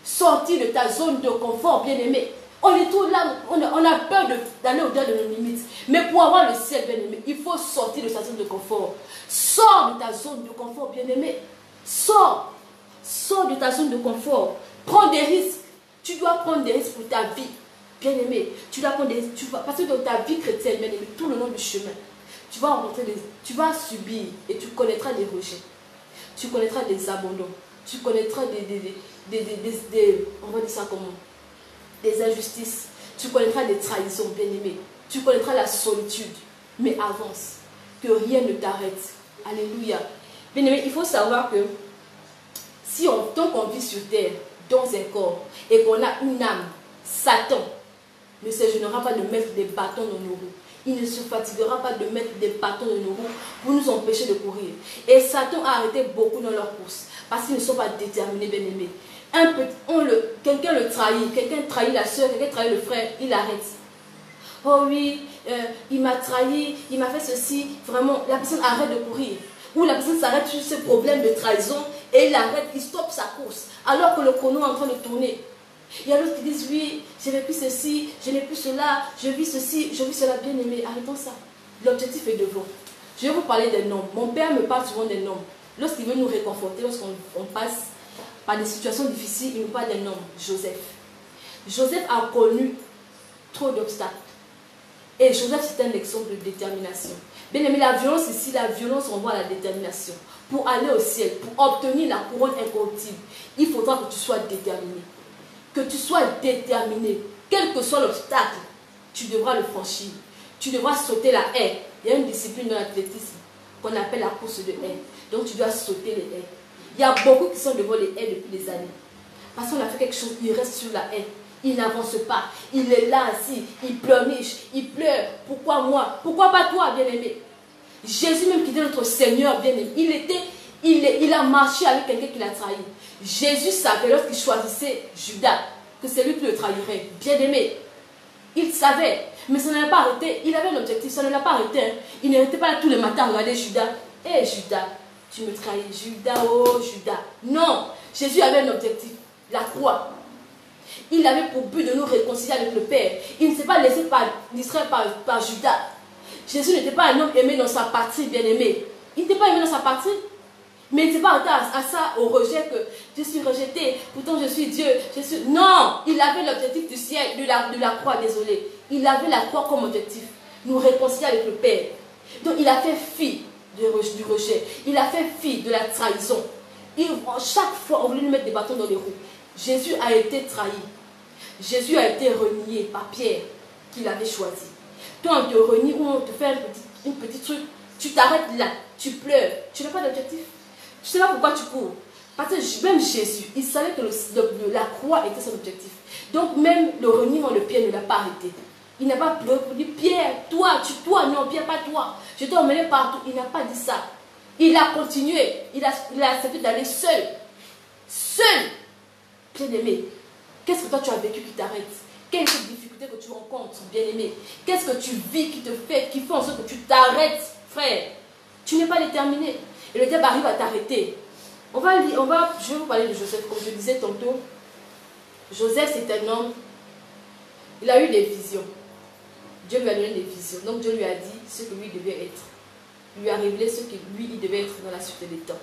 Sortir de ta zone de confort, bien-aimé. On est tout là, on a peur d'aller au-delà de nos limites. Mais pour avoir le ciel, bien-aimé, il faut sortir de sa zone de confort. Sors de ta zone de confort, bien-aimé. Sors. Sors de ta zone de confort. Prends des risques. Tu dois prendre des risques pour ta vie, bien-aimé. Tu dois prendre des risques. Parce que dans ta vie chrétienne, bien-aimé, tout le long du chemin, tu vas subir et tu connaîtras des rejets. Tu connaîtras des abandons. Tu connaîtras on va dire ça comment? Des injustices, tu connaîtras des trahisons, bien-aimé, tu connaîtras la solitude, mais avance, que rien ne t'arrête. Alléluia. Bien-aimé, il faut savoir que tant qu'on vit sur terre, dans un corps, et qu'on a une âme, Satan ne se gênera pas de mettre des bâtons dans nos roues. Il ne se fatiguera pas de mettre des bâtons dans nos roues pour nous empêcher de courir. Et Satan a arrêté beaucoup dans leur course, parce qu'ils ne sont pas déterminés, bien-aimés. Quelqu'un le trahit, quelqu'un trahit la soeur, quelqu'un trahit le frère, il arrête. Oh oui, il m'a trahi, il m'a fait ceci. Vraiment, la personne arrête de courir. Ou la personne s'arrête sur ce problème de trahison et il arrête, il stoppe sa course. Alors que le chrono est en train de tourner. Il y a d'autres qui disent, oui, j'ai vécu ceci, je n'ai plus cela, je vis ceci, je vis cela, bien aimé. Arrêtons ça. L'objectif est devant. Je vais vous parler des noms. Mon père me parle souvent des noms. Lorsqu'il veut nous réconforter, lorsqu'on passe par des situations difficiles, il nous parle d'un homme, Joseph. Joseph a connu trop d'obstacles. Et Joseph, c'est un exemple de détermination. Bien aimé, la violence ici, la violence renvoie à la détermination. Pour aller au ciel, pour obtenir la couronne incorruptible, il faudra que tu sois déterminé. Que tu sois déterminé. Quel que soit l'obstacle, tu devras le franchir. Tu devras sauter la haie Il y a une discipline dans l'athlétisme qu'on appelle la course de haies. Donc tu dois sauter les haies. Il y a beaucoup qui sont devant les haies depuis des années. Parce qu'on a fait quelque chose, il reste sur la haie. Il n'avance pas. Il est là assis. Il pleurniche. Il pleure. Pourquoi moi? Pourquoi pas toi, bien-aimé? Jésus même qui était notre Seigneur, bien-aimé. Il a marché avec quelqu'un qui l'a trahi. Jésus savait lorsqu'il choisissait Judas que c'est lui qui le trahirait. Bien-aimé. Il savait. Mais ça ne l'a pas arrêté. Il avait un objectif. Ça ne l'a pas arrêté. Hein. Il n'arrêtait pas là tous les matins à regarder Judas. Hé Judas, tu me trahis. Judas, oh Judas. Non. Jésus avait un objectif. La croix. Il avait pour but de nous réconcilier avec le Père. Il ne s'est pas laissé distraire par Judas. Jésus n'était pas un homme aimé dans sa patrie, bien-aimé. Il n'était pas aimé dans sa patrie. Mais il ne s'est pas arrêté à ça, au rejet, que je suis rejeté, pourtant je suis Dieu. Non, il avait l'objectif du ciel, de la croix, désolé. Il avait la croix comme objectif. Nous réconcilier avec le Père. Donc il a fait fi du rejet. Il a fait fi de la trahison. Chaque fois, on voulait lui mettre des bâtons dans les roues. Jésus a été trahi. Jésus a été renié par Pierre, qu'il avait choisi. Toi, on te renie ou on te fait un petit truc, tu t'arrêtes là, tu pleures, tu n'as pas d'objectif. Tu ne sais pas pourquoi tu cours. Parce que même Jésus, il savait que la croix était son objectif. Donc même le reniement de Pierre ne l'a pas arrêté. Il n'a pas pleuré pour dire, Pierre, toi, non, Pierre, pas toi. Je t'ai emmené partout. Il n'a pas dit ça. Il a continué. Il a accepté d'aller seul. Seul. Bien-aimé, qu'est-ce que toi tu as vécu qui t'arrête? Quelle est cette difficulté que tu rencontres, bien-aimé? Qu'est-ce que tu vis qui fait en sorte que tu t'arrêtes, frère? Tu n'es pas déterminé. Et le diable arrive à t'arrêter. Je vais vous parler de Joseph, comme je disais tantôt. Joseph, c'est un homme. Il a eu des visions. Dieu lui a donné des visions. Donc Dieu lui a dit ce que lui devait être. Il lui a révélé ce que lui, il devait être dans la suite des temps.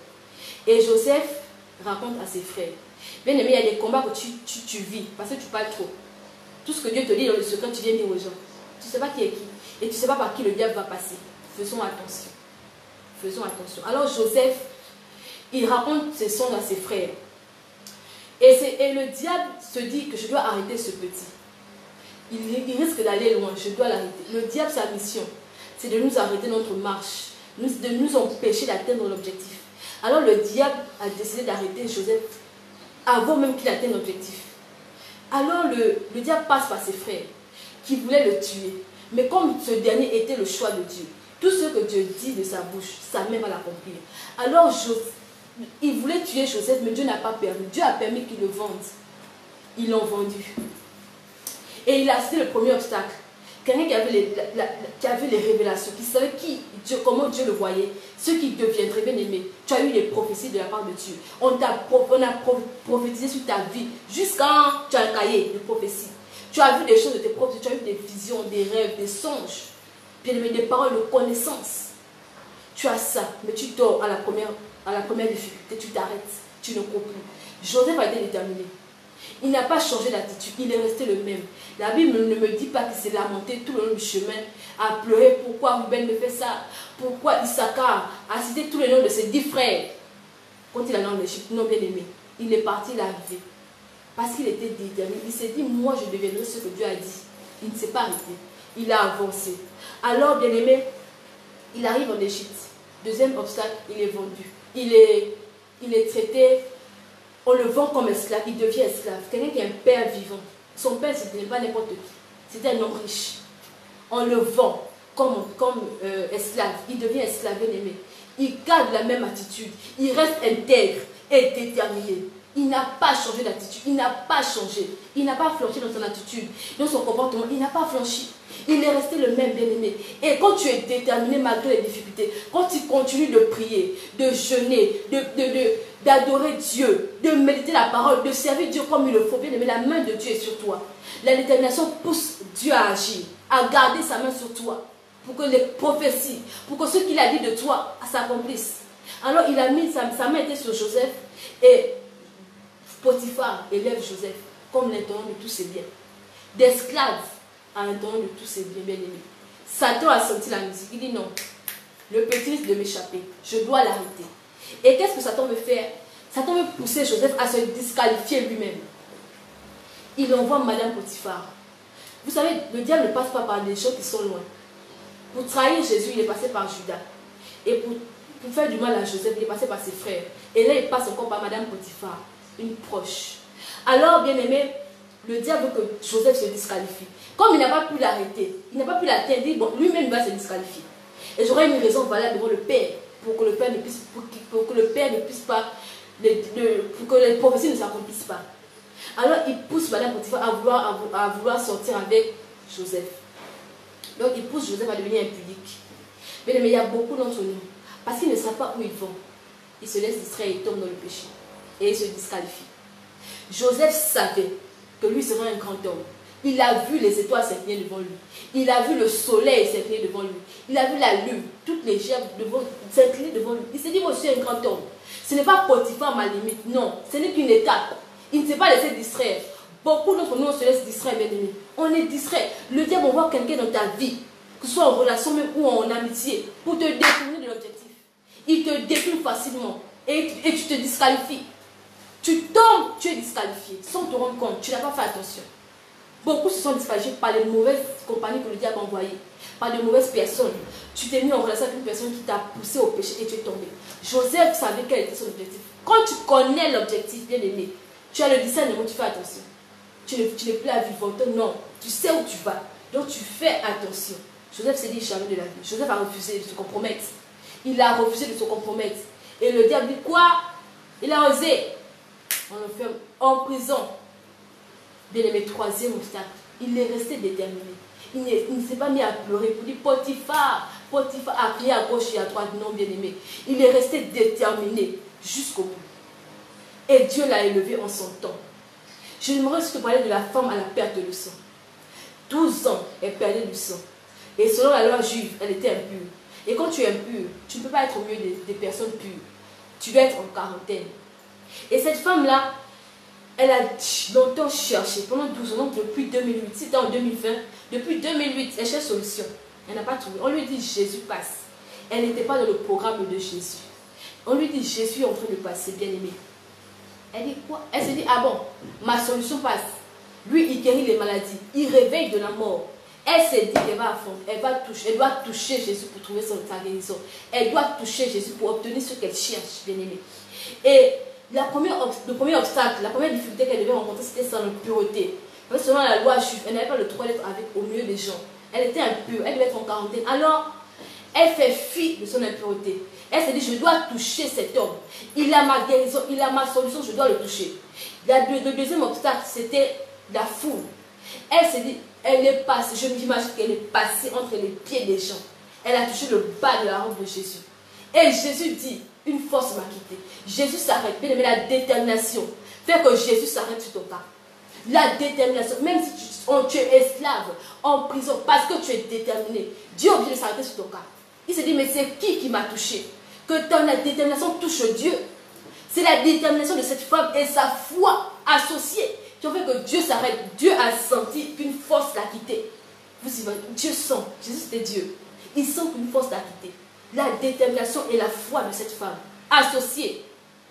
Et Joseph raconte à ses frères. Bien aimé, il y a des combats que tu vis parce que tu parles trop. Tout ce que Dieu te dit dans le secret, tu viens dire aux gens. Tu ne sais pas qui est qui. Et tu ne sais pas par qui le diable va passer. Faisons attention. Faisons attention. Alors Joseph, il raconte ses songes à ses frères. Et le diable se dit que je dois arrêter ce petit. Il risque d'aller loin. Je dois l'arrêter. Le diable, sa mission, c'est de nous arrêter notre marche. De nous empêcher d'atteindre l'objectif. Alors le diable a décidé d'arrêter Joseph avant même qu'il atteigne l'objectif. Alors le diable passe par ses frères qui voulaient le tuer. Mais comme ce dernier était le choix de Dieu, tout ce que Dieu dit de sa bouche, sa main va l'accomplir. Alors il voulait tuer Joseph, mais Dieu n'a pas permis. Dieu a permis qu'il le vende. Ils l'ont vendu. Et il a cité le premier obstacle. Quelqu'un qui avait les révélations, qui savait comment Dieu le voyait, ce qui deviendrait bien aimé. Tu as eu les prophéties de la part de Dieu. On a prophétisé sur ta vie jusqu'à tu as un cahier de prophéties. Tu as vu des choses de tes prophéties, tu as eu des visions, des rêves, des songes, bien aimé, des paroles de connaissance. Tu as ça, mais tu dors à la première difficulté, tu t'arrêtes, tu ne cours plus. Joseph a été déterminé. Il n'a pas changé d'attitude, il est resté le même. La Bible ne me dit pas qu'il s'est lamenté tout le long du chemin, à pleurer pourquoi Ruben me fait ça, pourquoi Issachar a cité tous les noms de ses 10 frères. Quand il allait en Égypte, non bien aimé, il est parti, il est arrivé. Parce qu'il était déterminé, il s'est dit, moi je deviendrai ce que Dieu a dit. Il ne s'est pas arrêté, il a avancé. Alors bien aimé, il arrive en Égypte. Deuxième obstacle, il est vendu. Il est traité. On le vend comme esclave, il devient esclave. Quelqu'un qui est un père vivant. Son père, ce n'était pas n'importe qui. C'était un homme riche. On le vend comme esclave. Il devient esclave, bien aimé. Il garde la même attitude. Il reste intègre et déterminé. Il n'a pas changé d'attitude. Il n'a pas changé. Il n'a pas flanché dans son attitude, dans son comportement. Il n'a pas flanchi. Il est resté le même, bien aimé. Et quand tu es déterminé malgré les difficultés, quand tu continues de prier, de jeûner, d'adorer Dieu, de méditer la parole, de servir Dieu comme il le faut, bien aimé, la main de Dieu est sur toi. La détermination pousse Dieu à agir, à garder sa main sur toi, pour que les prophéties, pour que ce qu'il a dit de toi s'accomplissent. Alors il a mis sa main était sur Joseph et Potiphar élève Joseph comme l'intendant de tous ses biens. D'esclave à l'intendant de tous ses biens, bien aimés. Satan a senti la musique. Il dit non, le petit risque de m'échapper. Je dois l'arrêter. Et qu'est-ce que Satan veut faire? Satan veut pousser Joseph à se disqualifier lui-même. Il envoie Madame Potiphar. Vous savez, le diable ne passe pas par des gens qui sont loin. Pour trahir Jésus, il est passé par Judas. Et pour faire du mal à Joseph, il est passé par ses frères. Et là, il passe encore par Madame Potiphar, une proche. Alors, bien aimé, le diable veut que Joseph se disqualifie. Comme il n'a pas pu l'arrêter, il n'a pas pu l'atteindre, bon, lui-même va se disqualifier. Et j'aurais une raison valable devant le Père, pour que le Père ne puisse, pour que le Père ne puisse pas, pour que les prophéties ne s'accomplissent pas. Alors, il pousse Madame Potiphar à vouloir sortir avec Joseph. Donc, il pousse Joseph à devenir impudique. Mais il y a beaucoup d'entre nous, parce qu'ils ne savent pas où ils vont, ils se laissent distraire et tombent dans le péché. Et ils se disqualifient. Joseph savait que lui serait un grand homme. Il a vu les étoiles s'incliner devant lui. Il a vu le soleil s'incliner devant lui. Il a vu la lune, toutes les gerbes s'incliner devant lui. Il s'est dit, moi je suis un grand homme. Ce n'est pas Potiphar ma limite, non. Ce n'est qu'une étape. Il ne s'est pas laissé distraire. Beaucoup d'entre nous, on se laisse distraire, bien aimé. On est distrait. Le diable envoie quelqu'un dans ta vie, que ce soit en relation même ou en amitié, pour te détourner de l'objectif. Il te détourne facilement et tu te disqualifies. Tu tombes, tu es disqualifié sans te rendre compte. Tu n'as pas fait attention. Beaucoup se sont disqualifiés par les mauvaises compagnies que le diable a envoyées, par de mauvaises personnes. Tu t'es mis en relation avec une personne qui t'a poussé au péché et tu es tombé. Joseph savait quel était son objectif. Quand tu connais l'objectif, bien aimé, tu as le discernement, tu fais attention. Tu n'es plus à vivre, non. Tu sais où tu vas. Donc tu fais attention. Joseph s'est dit jamais de la vie. Joseph a refusé de se compromettre. Il a refusé de se compromettre. Et le diable dit quoi? Il a osé. On le ferme en prison. Bien aimé, troisième obstacle. Il est resté déterminé. Il ne s'est pas mis à pleurer pour dire Potiphar. Potiphar a crié à gauche et à droite. Non, bien aimé. Il est resté déterminé jusqu'au bout. Et Dieu l'a élevé en son temps. Je n'aimerais juste te parler de la femme à la perte de sang. 12 ans, elle perdait du sang. Et selon la loi juive, elle était impure. Et quand tu es impur, tu ne peux pas être au milieu des personnes pures. Tu dois être en quarantaine. Et cette femme-là, elle a longtemps cherché, pendant 12 ans, donc depuis 2008, c'était en 2020, depuis 2008, elle cherche solution. Elle n'a pas trouvé. On lui dit Jésus passe. Elle n'était pas dans le programme de Jésus. On lui dit Jésus est en train de passer, bien aimé. Elle dit quoi? Elle se dit, ah bon, ma solution passe. Lui, il guérit les maladies, il réveille de la mort. Elle s'est dit qu'elle va affronter, elle doit toucher Jésus pour trouver sa guérison. Elle doit toucher Jésus pour obtenir ce qu'elle cherche, bien aimé. Et le premier obstacle, la première difficulté qu'elle devait rencontrer, c'était son impureté. Parce que selon la loi juive, elle n'avait pas le droit d'être au milieu des gens. Elle était impure, elle devait être en quarantaine. Alors, elle fait fi de son impureté. Elle s'est dit, je dois toucher cet homme. Il a ma guérison, il a ma solution, je dois le toucher. Le deuxième obstacle, c'était la foule. Elle s'est dit, elle est passée, je m'imagine qu'elle est passée entre les pieds des gens. Elle a touché le bas de la robe de Jésus. Et Jésus dit, une force m'a quitté. Jésus s'arrête, bien aimé, la détermination fait que Jésus s'arrête sur ton cas. La détermination, même si tu es esclave, en prison, parce que tu es déterminé, Dieu est obligé de s'arrêter sur ton cas. Il se dit, mais c'est qui m'a touché? Que la détermination touche Dieu. C'est la détermination de cette femme et sa foi associée qui ont fait que Dieu s'arrête. Dieu a senti qu'une force l'a quitté. Vous imaginez, Dieu sent, Jésus c'était Dieu. Il sent qu'une force l'a quitté. La détermination et la foi de cette femme associées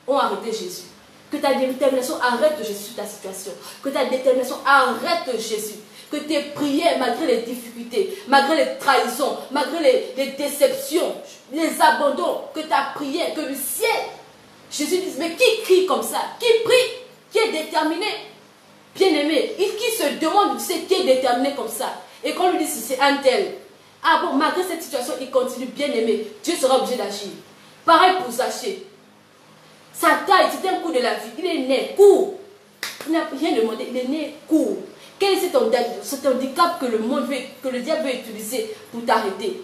ont arrêté Jésus. Que ta détermination arrête Jésus sur ta situation. Que ta détermination arrête Jésus. Que tes prières, malgré les difficultés, malgré les trahisons, malgré les déceptions, les abandons, que ta prière, que le ciel, Jésus dit, mais qui crie comme ça? Qui prie? Qui est déterminé? Bien aimé, qui se demande, tu sais, qui est déterminé comme ça? Et quand on lui dit, c'est un tel. Ah bon, malgré cette situation, il continue, bien aimé. Dieu sera obligé d'agir. Pareil pour Zachée. Sa taille, c'était un coup de la vie. Il est né court. Il n'a rien demandé, il est né court. Quel est cet handicap que le monde veut, que le diable veut utiliser pour t'arrêter?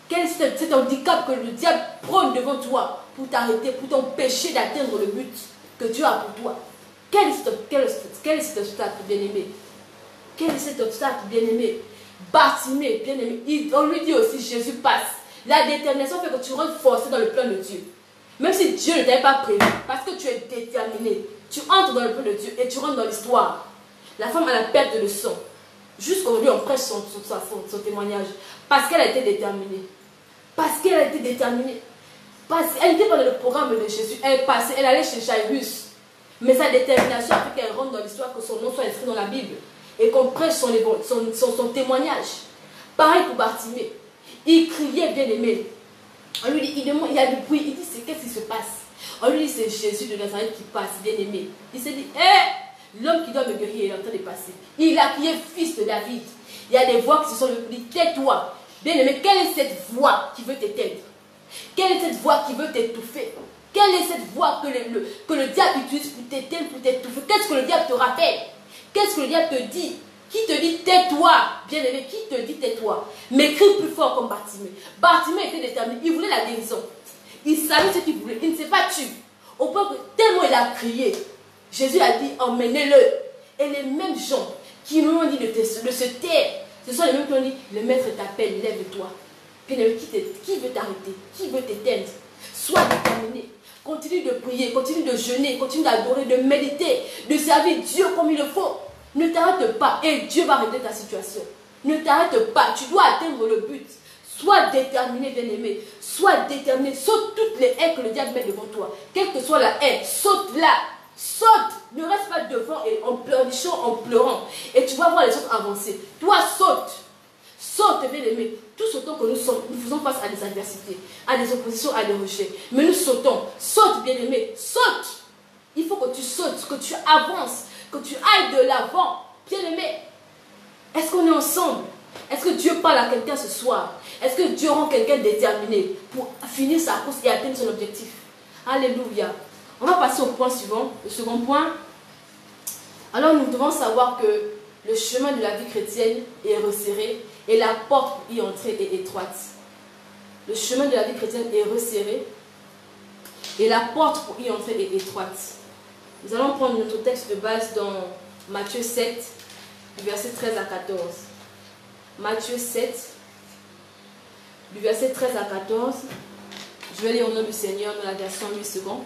Quel est cet handicap que le diable prône devant toi pour t'arrêter, pour t'empêcher d'atteindre le but que Dieu a pour toi? Quel est cet obstacle, bien-aimé? Quel est cet obstacle, bien-aimé? Bartimée, bien-aimé. On lui dit aussi, Jésus passe. La détermination fait que tu rentres forcé dans le plan de Dieu. Même si Dieu ne t'avait pas prévu, parce que tu es déterminé, tu entres dans le plan de Dieu et tu rentres dans l'histoire. La femme a la perte de sang. Jusqu'aujourd'hui, on prêche son témoignage. Parce qu'elle a été déterminée. Parce qu'elle a été déterminée. Elle n'était pas dans le programme de Jésus. Elle passait, elle allait chez Jairus. Mais sa détermination a fait qu'elle rentre dans l'histoire, que son nom soit inscrit dans la Bible. Et qu'on prêche son témoignage. Pareil pour Bartimée. Il criait, bien-aimé. On lui dit, il demande, il y a du bruit. Il dit, c'est qu'est-ce qui se passe? On lui dit, c'est Jésus de Nazareth qui passe, bien-aimé. Il s'est dit, hé, l'homme qui doit me guérir, il est en train de passer. Il a crié, fils de David. Il y a des voix qui se sont dit, tais-toi. Bien-aimé, quelle est cette voix qui veut t'éteindre? Quelle est cette voix qui veut t'étouffer? Quelle est cette voix que le diable utilise pour t'éteindre, pour t'étouffer? Qu'est-ce que le diable te rappelle? Qu'est-ce que le diable te dit? Qui te dit tais-toi? Bien-aimé, qui te dit tais-toi? Mais crie plus fort comme Bartimée. Bartimée était déterminé, il voulait la guérison. Il savait ce qu'il voulait, il ne s'est pas tué. Au point que tellement il a crié, Jésus a dit emmenez-le. Et les mêmes gens qui nous ont dit de se taire, ce sont les mêmes qui ont dit le maître t'appelle, lève-toi. Bien-aimé, qui veut t'arrêter? Qui veut t'éteindre? Sois déterminé. Continue de prier, continue de jeûner, continue d'adorer, de méditer, de servir Dieu comme il le faut. Ne t'arrête pas et Dieu va régler ta situation. Ne t'arrête pas, tu dois atteindre le but. Sois déterminé, bien-aimé. Sois déterminé. Saute toutes les haies que le diable met devant toi. Quelle que soit la haie, saute-la. Saute. Ne reste pas devant et en pleurnichant, en pleurant. Et tu vas voir les autres avancer. Toi, saute. Saute, bien-aimé. Tout ce temps que nous faisons face à des adversités, à des oppositions, à des rejets. Mais nous sautons. Saute, bien-aimé. Saute. Il faut que tu sautes, que tu avances, que tu ailles de l'avant. Bien-aimé, est-ce qu'on est ensemble? Est-ce que Dieu parle à quelqu'un ce soir? Est-ce que Dieu rend quelqu'un déterminé pour finir sa course et atteindre son objectif? Alléluia. On va passer au point suivant, le second point. Alors nous devons savoir que le chemin de la vie chrétienne est resserré et la porte pour y entrer est étroite. Le chemin de la vie chrétienne est resserré et la porte pour y entrer est étroite. Nous allons prendre notre texte de base dans Matthieu 7, du verset 13 à 14. Matthieu 7, du verset 13 à 14. Je vais lire au nom du Seigneur dans la version 8 secondes.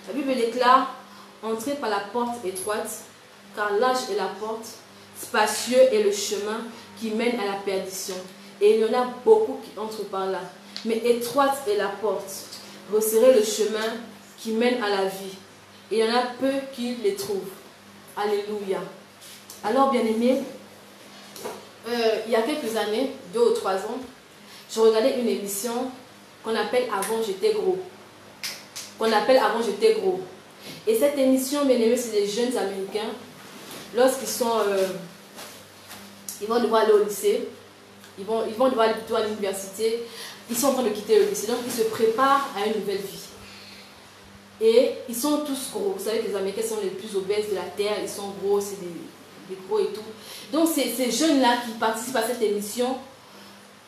La Bible déclare: entrez par la porte étroite, car large est la porte, spacieux est le chemin qui mène à la perdition. Et il y en a beaucoup qui entrent par là. Mais étroite est la porte, resserrez le chemin qui mène à la vie. Et il y en a peu qui les trouvent. Alléluia. Alors, bien-aimés, il y a quelques années, 2 ou 3 ans, je regardais une émission qu'on appelle Avant j'étais gros. Et cette émission, bien aimé, c'est des jeunes Américains. Lorsqu'ils sont, ils vont devoir aller au lycée, ils vont devoir aller plutôt à l'université, ils sont en train de quitter le lycée, donc ils se préparent à une nouvelle vie. Et ils sont tous gros. Vous savez que les Américains sont les plus obèses de la terre, ils sont gros, c'est des gros et tout. Donc ces jeunes-là qui participent à cette émission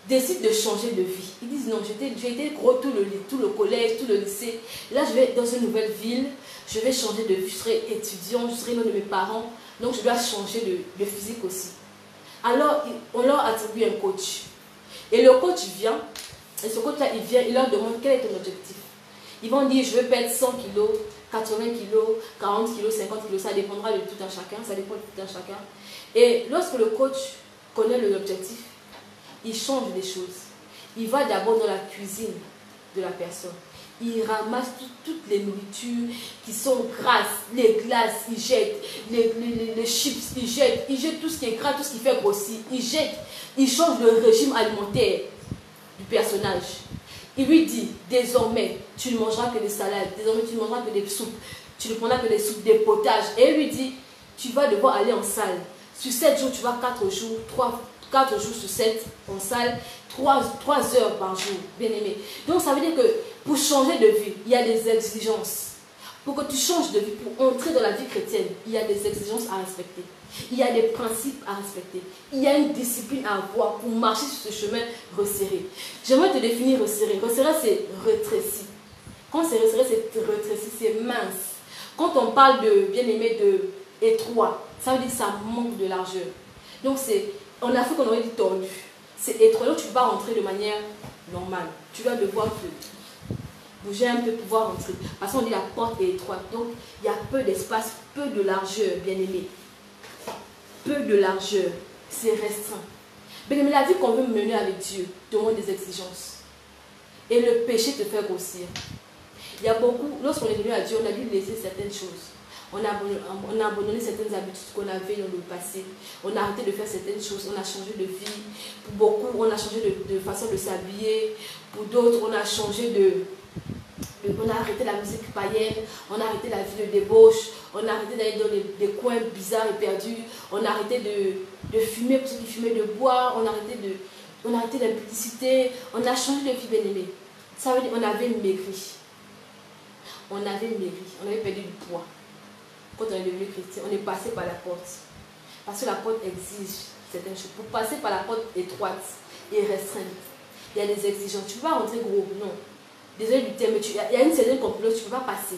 décident de changer de vie. Ils disent non, j'ai été gros tout le collège, tout le lycée. Là, je vais dans une nouvelle ville, je vais changer de vie, je serai étudiant, je serai l'un de mes parents, donc je dois changer de physique aussi. Alors, on leur attribue un coach. Et le coach vient, et ce coach-là, il vient, il leur demande quel est ton objectif. Ils vont dire, je veux perdre 100 kilos, 80 kilos, 40 kilos, 50 kilos, ça dépendra de tout un chacun, ça dépend de tout un chacun. Et lorsque le coach connaît l'objectif, il change des choses. Il va d'abord dans la cuisine de la personne. Il ramasse toutes les nourritures qui sont grasses, les glaces, il jette, les chips, il jette tout ce qui est gras, tout ce qui fait grossir, il jette, il change le régime alimentaire du personnage. Il lui dit, désormais, tu ne mangeras que des salades, désormais tu ne mangeras que des soupes, tu ne prendras que des soupes, des potages. Et il lui dit, tu vas devoir aller en salle. Sur 7 jours, tu vas 4 jours, 4 jours sur 7 en salle, 3 heures par jour, bien aimé. Donc ça veut dire que pour changer de vie, il y a des exigences. Pour que tu changes de vie, pour entrer dans la vie chrétienne, il y a des exigences à respecter. Il y a des principes à respecter. Il y a une discipline à avoir pour marcher sur ce chemin resserré. J'aimerais te définir resserré. Resserré, c'est rétréci. Quand c'est resserré, c'est rétréci, c'est mince. Quand on parle de, bien aimé, de étroit, ça veut dire que ça manque de largeur. Donc en Afrique, on aurait dit tordu. C'est étroit, donc tu ne peux pas rentrer de manière normale. Tu vas devoir bouger un peu pour pouvoir rentrer. Parce qu'on dit la porte est étroite. Donc, il y a peu d'espace, peu de largeur, bien aimé. Peu de largeur. C'est restreint. Bien aimé, la vie qu'on veut mener avec Dieu demande des exigences. Et le péché te fait grossir. Il y a beaucoup, lorsqu'on est venu à Dieu, on a dû laisser certaines choses. on a abandonné certaines habitudes qu'on avait dans le passé. On a arrêté de faire certaines choses, on a changé de vie. Pour beaucoup, on a changé de façon de s'habiller. Pour d'autres, on a changé on a arrêté la musique païenne, on a arrêté la vie de débauche, on a arrêté d'aller dans des coins bizarres et perdus, on a arrêté de fumer pour ceux qui fumaient, de boire, on a arrêté l'impudicité, on a changé de vie, bien aimé. Ça veut dire qu'on avait maigri. On avait perdu du poids. Quand on est devenu chrétien, on est passé par la porte. Parce que la porte exige certaines choses. Pour passer par la porte étroite et restreinte, il y a des exigences. Tu ne peux pas rentrer gros, non. Désolé du terme, mais il y a une certaine complexité, tu ne peux pas passer.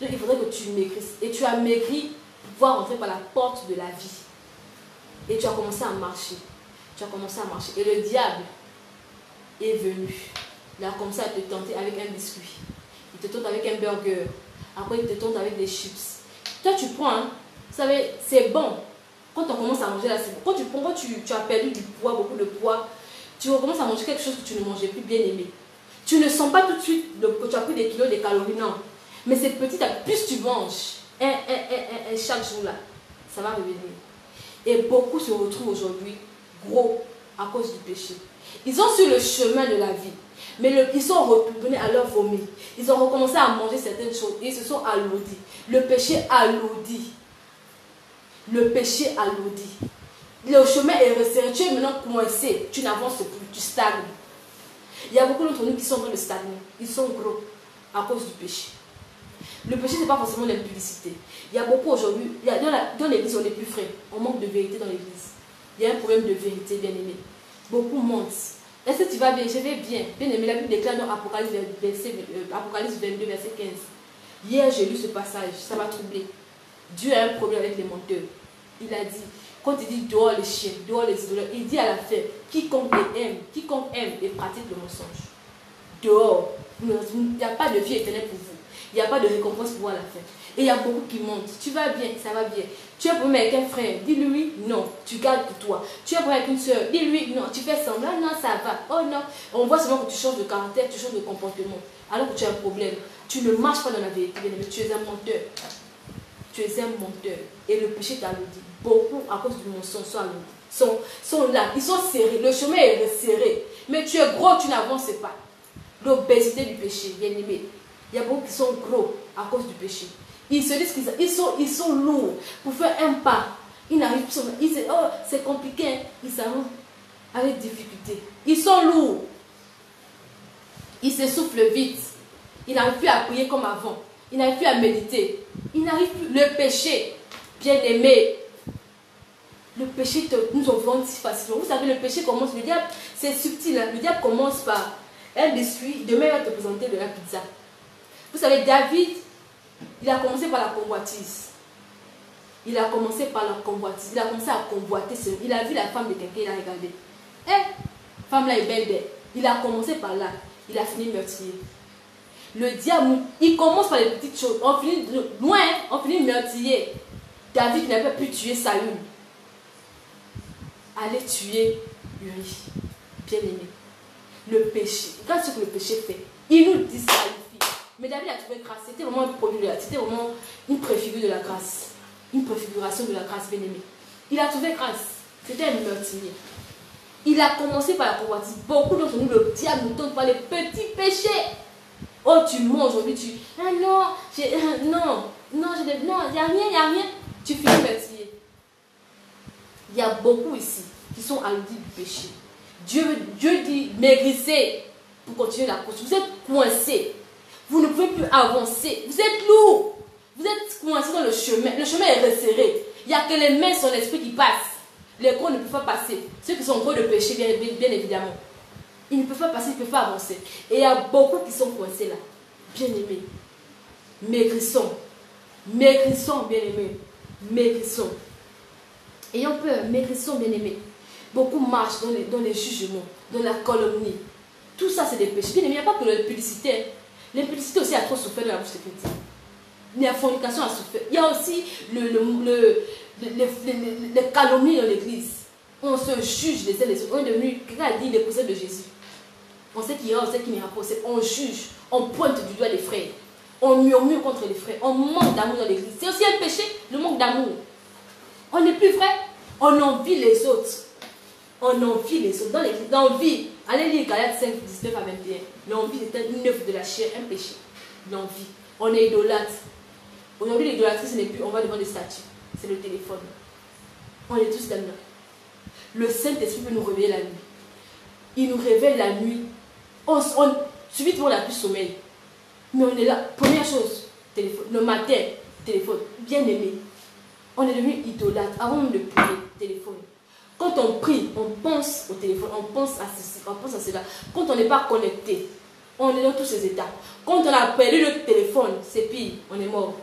Donc il faudrait que tu maigrisses. Et tu as maigri pour pouvoir rentrer par la porte de la vie. Et tu as commencé à marcher. Et le diable est venu. Il a commencé à te tenter avec un biscuit. Il te tente avec un burger. Après, il te tente avec des chips. Toi, tu prends, hein. Vous savez, c'est bon. Quand on commence à manger là, c'est bon. Quand tu prends, quand tu as perdu du poids, beaucoup de poids, tu recommences à manger quelque chose que tu ne mangeais plus, bien aimé. Tu ne sens pas tout de suite que tu as pris des kilos, des calories, non. Mais c'est petit à petit, plus tu manges, chaque jour là, ça va revenir. Et beaucoup se retrouvent aujourd'hui gros à cause du péché. Ils ont sur le chemin de la vie, mais ils sont retournés à leur vomi. Ils ont recommencé à manger certaines choses et ils se sont alourdis. Le péché alourdit. Le péché alourdit. Le chemin est resserré. Tu es maintenant coincé. Tu n'avances plus. Tu stagnes. Il y a beaucoup d'entre nous qui sont en train de stagner. Ils sont gros à cause du péché. Le péché, ce n'est pas forcément l'impudicité. Il y a beaucoup aujourd'hui, dans l'église, on est plus frais. On manque de vérité dans l'église. Il y a un problème de vérité, bien aimé. Beaucoup mentent. Est-ce que tu vas bien? Je vais bien. Bien aimé, la Bible déclare dans Apocalypse 22, verset 15. Hier, j'ai lu ce passage, ça m'a troublé. Dieu a un problème avec les menteurs. Il a dit, quand il dit dehors les chiens, dehors les idolâtres, il dit à la fin, quiconque aime et pratique le mensonge. Dehors, il n'y a pas de vie éternelle pour vous. Il n'y a pas de récompense pour vous à la fin. Et il y a beaucoup qui mentent. Tu vas bien, ça va bien. Tu es problème avec un frère, dis-lui non, tu gardes pour toi. Tu es problème avec une soeur, dis-lui non, tu fais semblant, non, ça va. Oh non, on voit seulement que tu changes de caractère, tu changes de comportement. Alors que tu as un problème. Tu ne marches pas dans la vérité, mais tu es un menteur. Tu es un menteur. Et le péché t'alourdit. Beaucoup, à cause du mensonge, sont là. Ils sont serrés. Le chemin est resserré. Mais tu es gros, tu n'avances pas. L'obésité du péché, bien aimé. Il y a beaucoup qui sont gros à cause du péché. Ils se disent qu'ils sont lourds pour faire un pas. Ils n'arrivent plus. Ils disent, oh, c'est compliqué. Ils savent avec difficulté. Ils sont lourds. Ils s'essoufflent vite. Ils n'arrivent plus à prier comme avant. Ils n'arrivent plus à méditer. Ils n'arrivent plus. Le péché, bien aimé. Le péché nous envoie si facilement. Vous savez, le péché commence. Le diable, c'est subtil. Hein? Le diable commence par un biscuit. Demain, il va te présenter de la pizza. Vous savez, David, il a commencé par la convoitise. Il a commencé par la convoitise. Il a commencé à convoiter. Il a vu la femme de quelqu'un, il a regardé. Femme là est belle d'elle. Il a commencé par là. Il a fini meurtrier. Le diable, il commence par les petites choses. On finit loin, on finit meurtrier. David n'avait pas pu tuer Saül. Allez tuer Uri. Bien aimé. Le péché. Regarde ce que le péché fait. Il nous disqualifie. Mais David a trouvé grâce. C'était vraiment un produit de la grâce. C'était vraiment une préfigure de la grâce. Une préfiguration de la grâce, bien aimé. Il a trouvé grâce. C'était un meurtrier. Il a commencé par la convoitise. Beaucoup d'entre nous, le diable nous tente par les petits péchés. Oh, tu mens aujourd'hui, ah non, il n'y a rien. Tu finis meurtrier. Il y a beaucoup ici qui sont alourdis du péché. Dieu dit, maigrissez pour continuer la course. Vous êtes coincés. Vous ne pouvez plus avancer. Vous êtes lourd. Vous êtes coincés dans le chemin. Le chemin est resserré. Il n'y a que les mains sur l'esprit qui passent. Les gros ne peuvent pas passer. Ceux qui sont gros de péché, bien évidemment. Ils ne peuvent pas passer, ils ne peuvent pas avancer. Et il y a beaucoup qui sont coincés là. Bien aimés. Maigrissons. Maigrissons, bien aimés. Maigrissons. Ayons peur, maigrissons, bien aimés. Beaucoup marchent dans les jugements, dans la calomnie. Tout ça, c'est des péchés. Bien aimés, il n'y a pas que l'impudicité. L'impudicité aussi a trop souffert dans la bouche des chrétiens. La fornication a souffert. Il y a aussi les calomnies dans l'église. On se juge les uns les autres. On est devenu, quelqu'un a dit, les cousins de Jésus. On sait qu'il ira, on sait qu'il n'ira pas. On juge, on pointe du doigt les frères. On murmure contre les frères. On manque d'amour dans l'église. C'est aussi un péché, le manque d'amour. On n'est plus vrai. On envie les autres. On envie les autres. Dans l'église, l'envie. Allez lire Galates 5, 19 à 21. L'envie est une œuvre de la chair, un péché. L'envie. On est idolâtre. Aujourd'hui, l'idolâtrie, ce n'est plus on va devant des statues. C'est le téléphone. On est tous là-dedans. Le Saint-Esprit peut nous réveiller la nuit. Il nous réveille la nuit. Subitement, on n'a plus sommeil. Mais on est là. Première chose, téléphone. Le matin, téléphone. Bien aimé. On est devenu idolâtre. Avant de prier, téléphone. Quand on prie, on pense au téléphone, on pense à ceci, on pense à cela. Quand on n'est pas connecté, on est dans tous ces états. Quand on a perdu le téléphone, c'est pire, on est mort.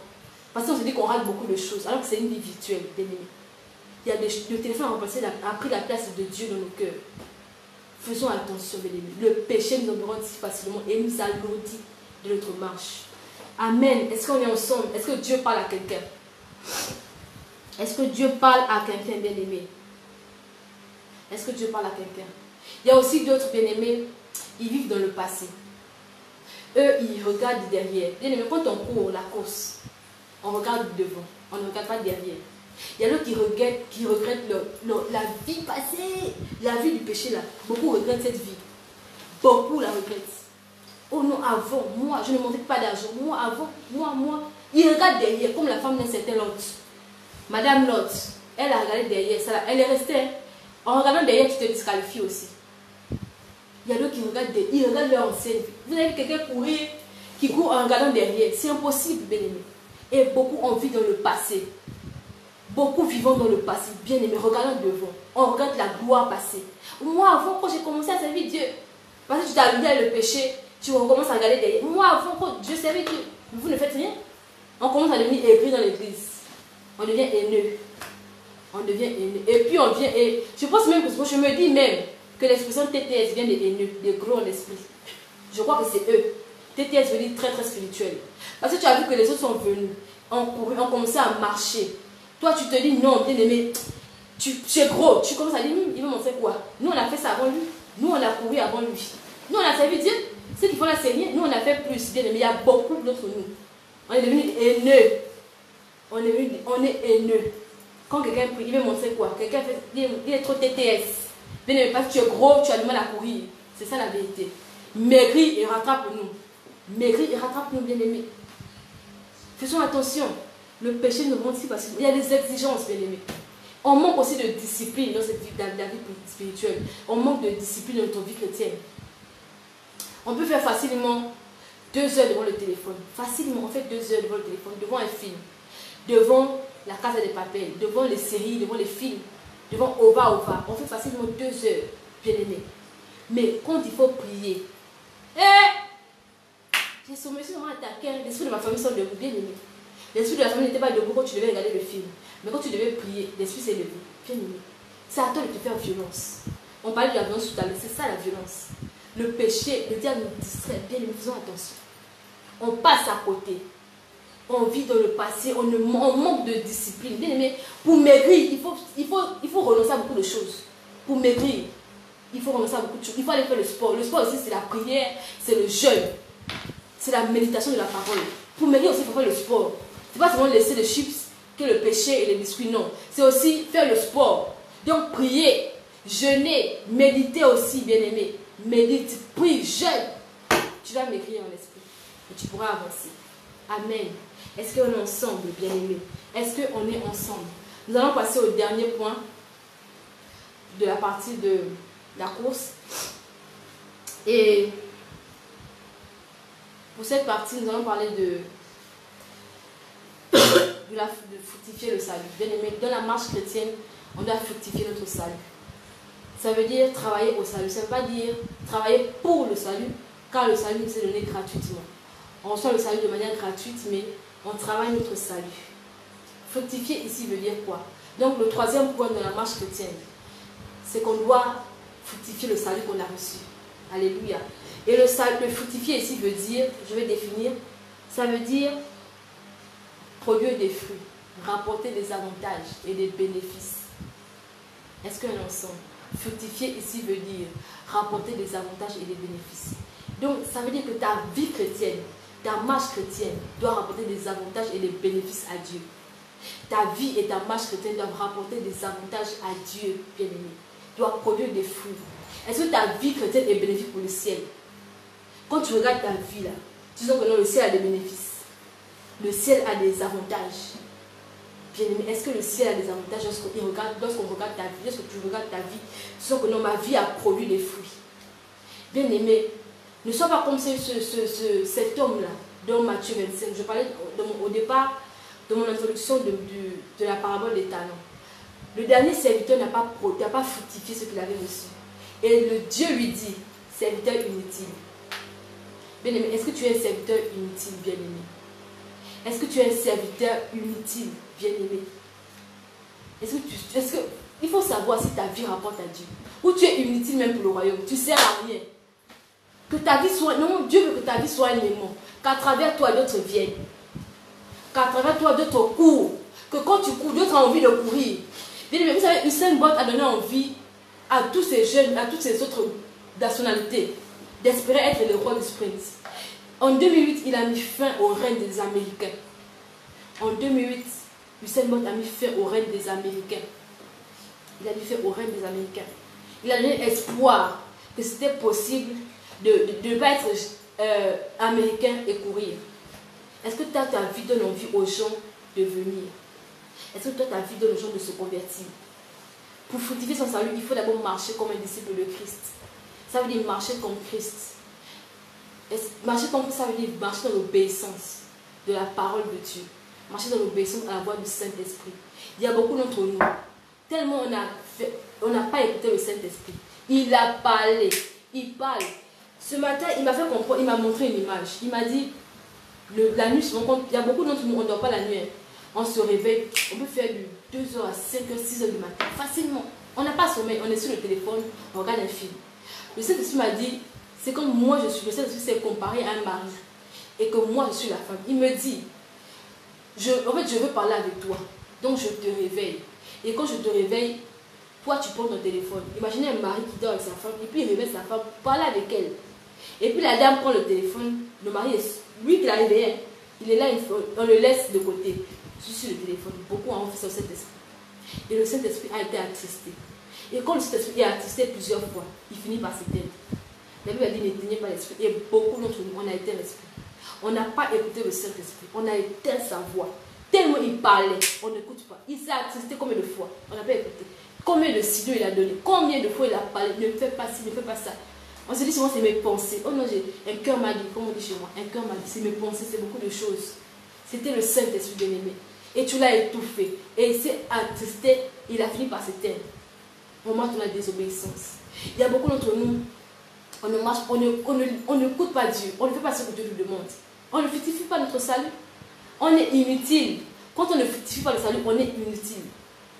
Parce qu'on se dit qu'on rate beaucoup de choses, alors que c'est une vie virtuelle, bien aimé. Le téléphone a pris la place de Dieu dans nos cœurs. Faisons attention, bien aimé. Le péché nous environne si facilement et nous alourdit de notre marche. Amen. Est-ce qu'on est ensemble? Est-ce que Dieu parle à quelqu'un? Est-ce que Dieu parle à quelqu'un, bien aimé? Est-ce que Dieu parle à quelqu'un? Il y a aussi d'autres bien-aimés, ils vivent dans le passé. Eux, ils regardent derrière. Bien aimé, quand on court la course, on regarde devant, on ne regarde pas derrière. Il y a d'autres qui regrettent la vie passée, la vie du péché là. Beaucoup regrettent cette vie. Beaucoup la regrettent. Oh non, avant, moi, je ne montais pas d'argent. Moi, avant, moi. Ils regardent derrière, comme la femme d'un certain Lot. Madame Lot, elle a regardé derrière, ça, elle est restée. En regardant derrière, tu te disqualifies aussi. Il y a d'autres qui regardent derrière, ils regardent leur ancienne vie. Vous avez vu quelqu'un courir, qui court en regardant derrière. C'est impossible, bien aimé. Et beaucoup ont vécu dans le passé. Beaucoup vivant dans le passé, bien aimé, regardant devant. On regarde la gloire passée. Moi, avant, quand j'ai commencé à servir Dieu, parce que tu t'es allumé avec le péché, tu recommences à regarder derrière. Moi, avant, quand Dieu servait Dieu, vous ne faites rien. On commence à devenir aigri dans l'église. On devient haineux. On devient haineux. Et puis on vient. Et je pense même que je me dis même que l'expression TTS vient des haineux, des gros en esprit. Je crois que c'est eux. TTS veut dire très très spirituel. Parce que tu as vu que les autres sont venus, ont couru, ont commencé à marcher. Toi tu te dis non, bien aimé, tu es gros. Tu commences à dire, il veut montrer quoi? Nous on a fait ça avant lui. Nous on a couru avant lui. Nous on a servi Dieu. Ceux qui font la série, nous on a fait plus, bien aimé. Il y a beaucoup d'entre nous. On est devenus haineux. On est haineux. Quand quelqu'un prie, il veut montrer quoi? Quelqu'un fait, il est trop TTS. Bien aimé, parce que tu es gros, tu as du mal à courir. C'est ça la vérité. Maigris et rattrape-nous. Maigris et rattrape-nous, bien aimé. Faisons attention. Le péché nous montre si facilement. Il y a des exigences, bien aimé. On manque aussi de discipline dans cette vie, la vie spirituelle. On manque de discipline dans notre vie chrétienne. On peut faire facilement 2 heures devant le téléphone. Facilement, on fait 2 heures devant le téléphone, devant un film, devant la Casa des Papel, devant les séries, devant les films, devant Ova. On fait facilement 2 heures, bien aimé. Mais quand il faut prier, j'ai sommeil sur moi attaqué. L'esprit de ma famille sont debout, bien aimé. L'esprit de la famille n'était pas debout quand tu devais regarder le film. Mais quand tu devais prier, l'esprit s'est levé, bien aimé. C'est à toi de te faire violence. On parlait de la violence tout à l'heure, c'est ça la violence. Le péché, le diable nous distrait, bien aimé, faisons attention. On passe à côté. On vit dans le passé, on manque de discipline. Bien aimé, pour maigrir, il faut renoncer à beaucoup de choses. Pour maigrir, il faut renoncer à beaucoup de choses. Il faut aller faire le sport. Le sport aussi, c'est la prière, c'est le jeûne. C'est la méditation de la parole. Pour maigrir aussi, il faut faire le sport. Ce n'est pas seulement laisser les chips, que le péché et les biscuits, non. C'est aussi faire le sport. Donc, prier, jeûner, méditer aussi, bien aimé. Médite, prie, jeûne. Tu vas maigrir en esprit. Et tu pourras avancer. Amen. Est-ce qu'on est ensemble, bien aimé? Est-ce qu'on est ensemble? Nous allons passer au dernier point de la partie de la course. Et pour cette partie, nous allons parler de fructifier le salut. Bien aimé, dans la marche chrétienne, on doit fructifier notre salut. Ça veut dire travailler au salut. Ça ne veut pas dire travailler pour le salut, car le salut nous est donné gratuitement. On reçoit le salut de manière gratuite, mais on travaille notre salut. Fructifier ici veut dire quoi? Donc le troisième point de la marche chrétienne, c'est qu'on doit fructifier le salut qu'on a reçu. Alléluia. Et le fructifier ici veut dire, je vais définir, ça veut dire produire des fruits, rapporter des avantages et des bénéfices. Est-ce qu'on est ensemble? Fructifier ici veut dire rapporter des avantages et des bénéfices. Donc ça veut dire que ta vie chrétienne ta marche chrétienne doit rapporter des avantages et des bénéfices à Dieu. Ta vie et ta marche chrétienne doivent rapporter des avantages à Dieu, bien-aimé. Doit produire des fruits. Est-ce que ta vie chrétienne est bénéfique pour le ciel? Quand tu regardes ta vie là, tu sens que non, le ciel a des bénéfices. Le ciel a des avantages. Bien-aimé, est-ce que le ciel a des avantages lorsqu'on regarde ta vie, lorsque tu regardes ta vie, tu sens que non, ma vie a produit des fruits. Bien-aimé, ne sois pas comme cet homme-là, dans Matthieu 25. Je parlais au départ de mon introduction de la parabole des talents. Le dernier serviteur n'a pas fructifié ce qu'il avait reçu. Et le Dieu lui dit, serviteur inutile. Bien-aimé, est-ce que tu es un serviteur inutile, bien-aimé? Est-ce que tu es un serviteur inutile, bien-aimé? Il faut savoir si ta vie rapporte à Dieu. Ou tu es inutile même pour le royaume. Tu ne sers à rien. Que ta vie soit... Non, Dieu veut que ta vie soit un aimant. Qu'à travers toi, d'autres viennent. Qu'à travers toi, d'autres courent. Que quand tu cours, d'autres ont envie de courir. Bien-aimé, vous savez, Usain Bolt a donné envie à tous ces jeunes, à toutes ces autres nationalités, d'espérer être le roi du sprint. En 2008, il a mis fin au règne des Américains. En 2008, Usain Bolt a mis fin au règne des Américains. Il a mis fin au règne des Américains. Il a donné espoir que c'était possible de ne pas être américain et courir. Est-ce que ta vie donne envie aux gens de venir? Est-ce que ta vie donne aux gens de se convertir? Pour fructifier son salut, il faut d'abord marcher comme un disciple de Christ. Ça veut dire marcher comme Christ. Marcher comme Christ, ça veut dire marcher dans l'obéissance de la parole de Dieu. Marcher dans l'obéissance à la voix du Saint-Esprit. Il y a beaucoup d'entre nous, tellement on n'a pas écouté le Saint-Esprit. Il a parlé, il parle. Ce matin, il m'a fait comprendre, il m'a montré une image. Il m'a dit, la nuit, il y a beaucoup d'entre nous, on ne dort pas la nuit. On se réveille, on peut faire du 2h à 5h, 6h du matin, facilement. On n'a pas sommeil, on est sur le téléphone, on regarde un film. Le Saint-Esprit m'a dit, c'est comme moi je suis, le Saint-Esprit s'est comparé à un mari. Et que moi je suis la femme. Il me dit, en fait je veux parler avec toi. Donc je te réveille. Et quand je te réveille, toi tu prends ton téléphone. Imaginez un mari qui dort avec sa femme, et puis il réveille sa femme, parle avec elle. Et puis la dame prend le téléphone, le mari est, lui qui l'a réveillé, il est là, on le laisse de côté. Je suis sur le téléphone, beaucoup ont fait ça au Saint-Esprit. Et le Saint-Esprit a été attristé. Et quand le Saint-Esprit est attristé plusieurs fois, il finit par s'éteindre. La Bible a dit n'éteignez pas l'Esprit. Et beaucoup d'entre nous, on a éteint l'Esprit. On n'a pas écouté le Saint-Esprit. On a éteint sa voix. Tellement il parlait, on n'écoute pas. Il s'est attristé combien de fois? On n'a pas écouté. Combien de signaux il a donné? Combien de fois il a parlé? Ne fais pas ci, ne fais pas ça. On se dit souvent c'est mes pensées. Oh non, un cœur m'a dit, comme on dit chez moi, un cœur m'a dit, c'est mes pensées, c'est beaucoup de choses. C'était le Saint-Esprit bien-aimé. Et tu l'as étouffé. Et il s'est attristé, il a fini par s'éteindre. On marche dans la désobéissance. Il y a beaucoup d'entre nous, on n'écoute pas Dieu. On ne fait pas ce que Dieu nous demande. On ne fructifie pas notre salut. On est inutile. Quand on ne fructifie pas le salut, on est inutile.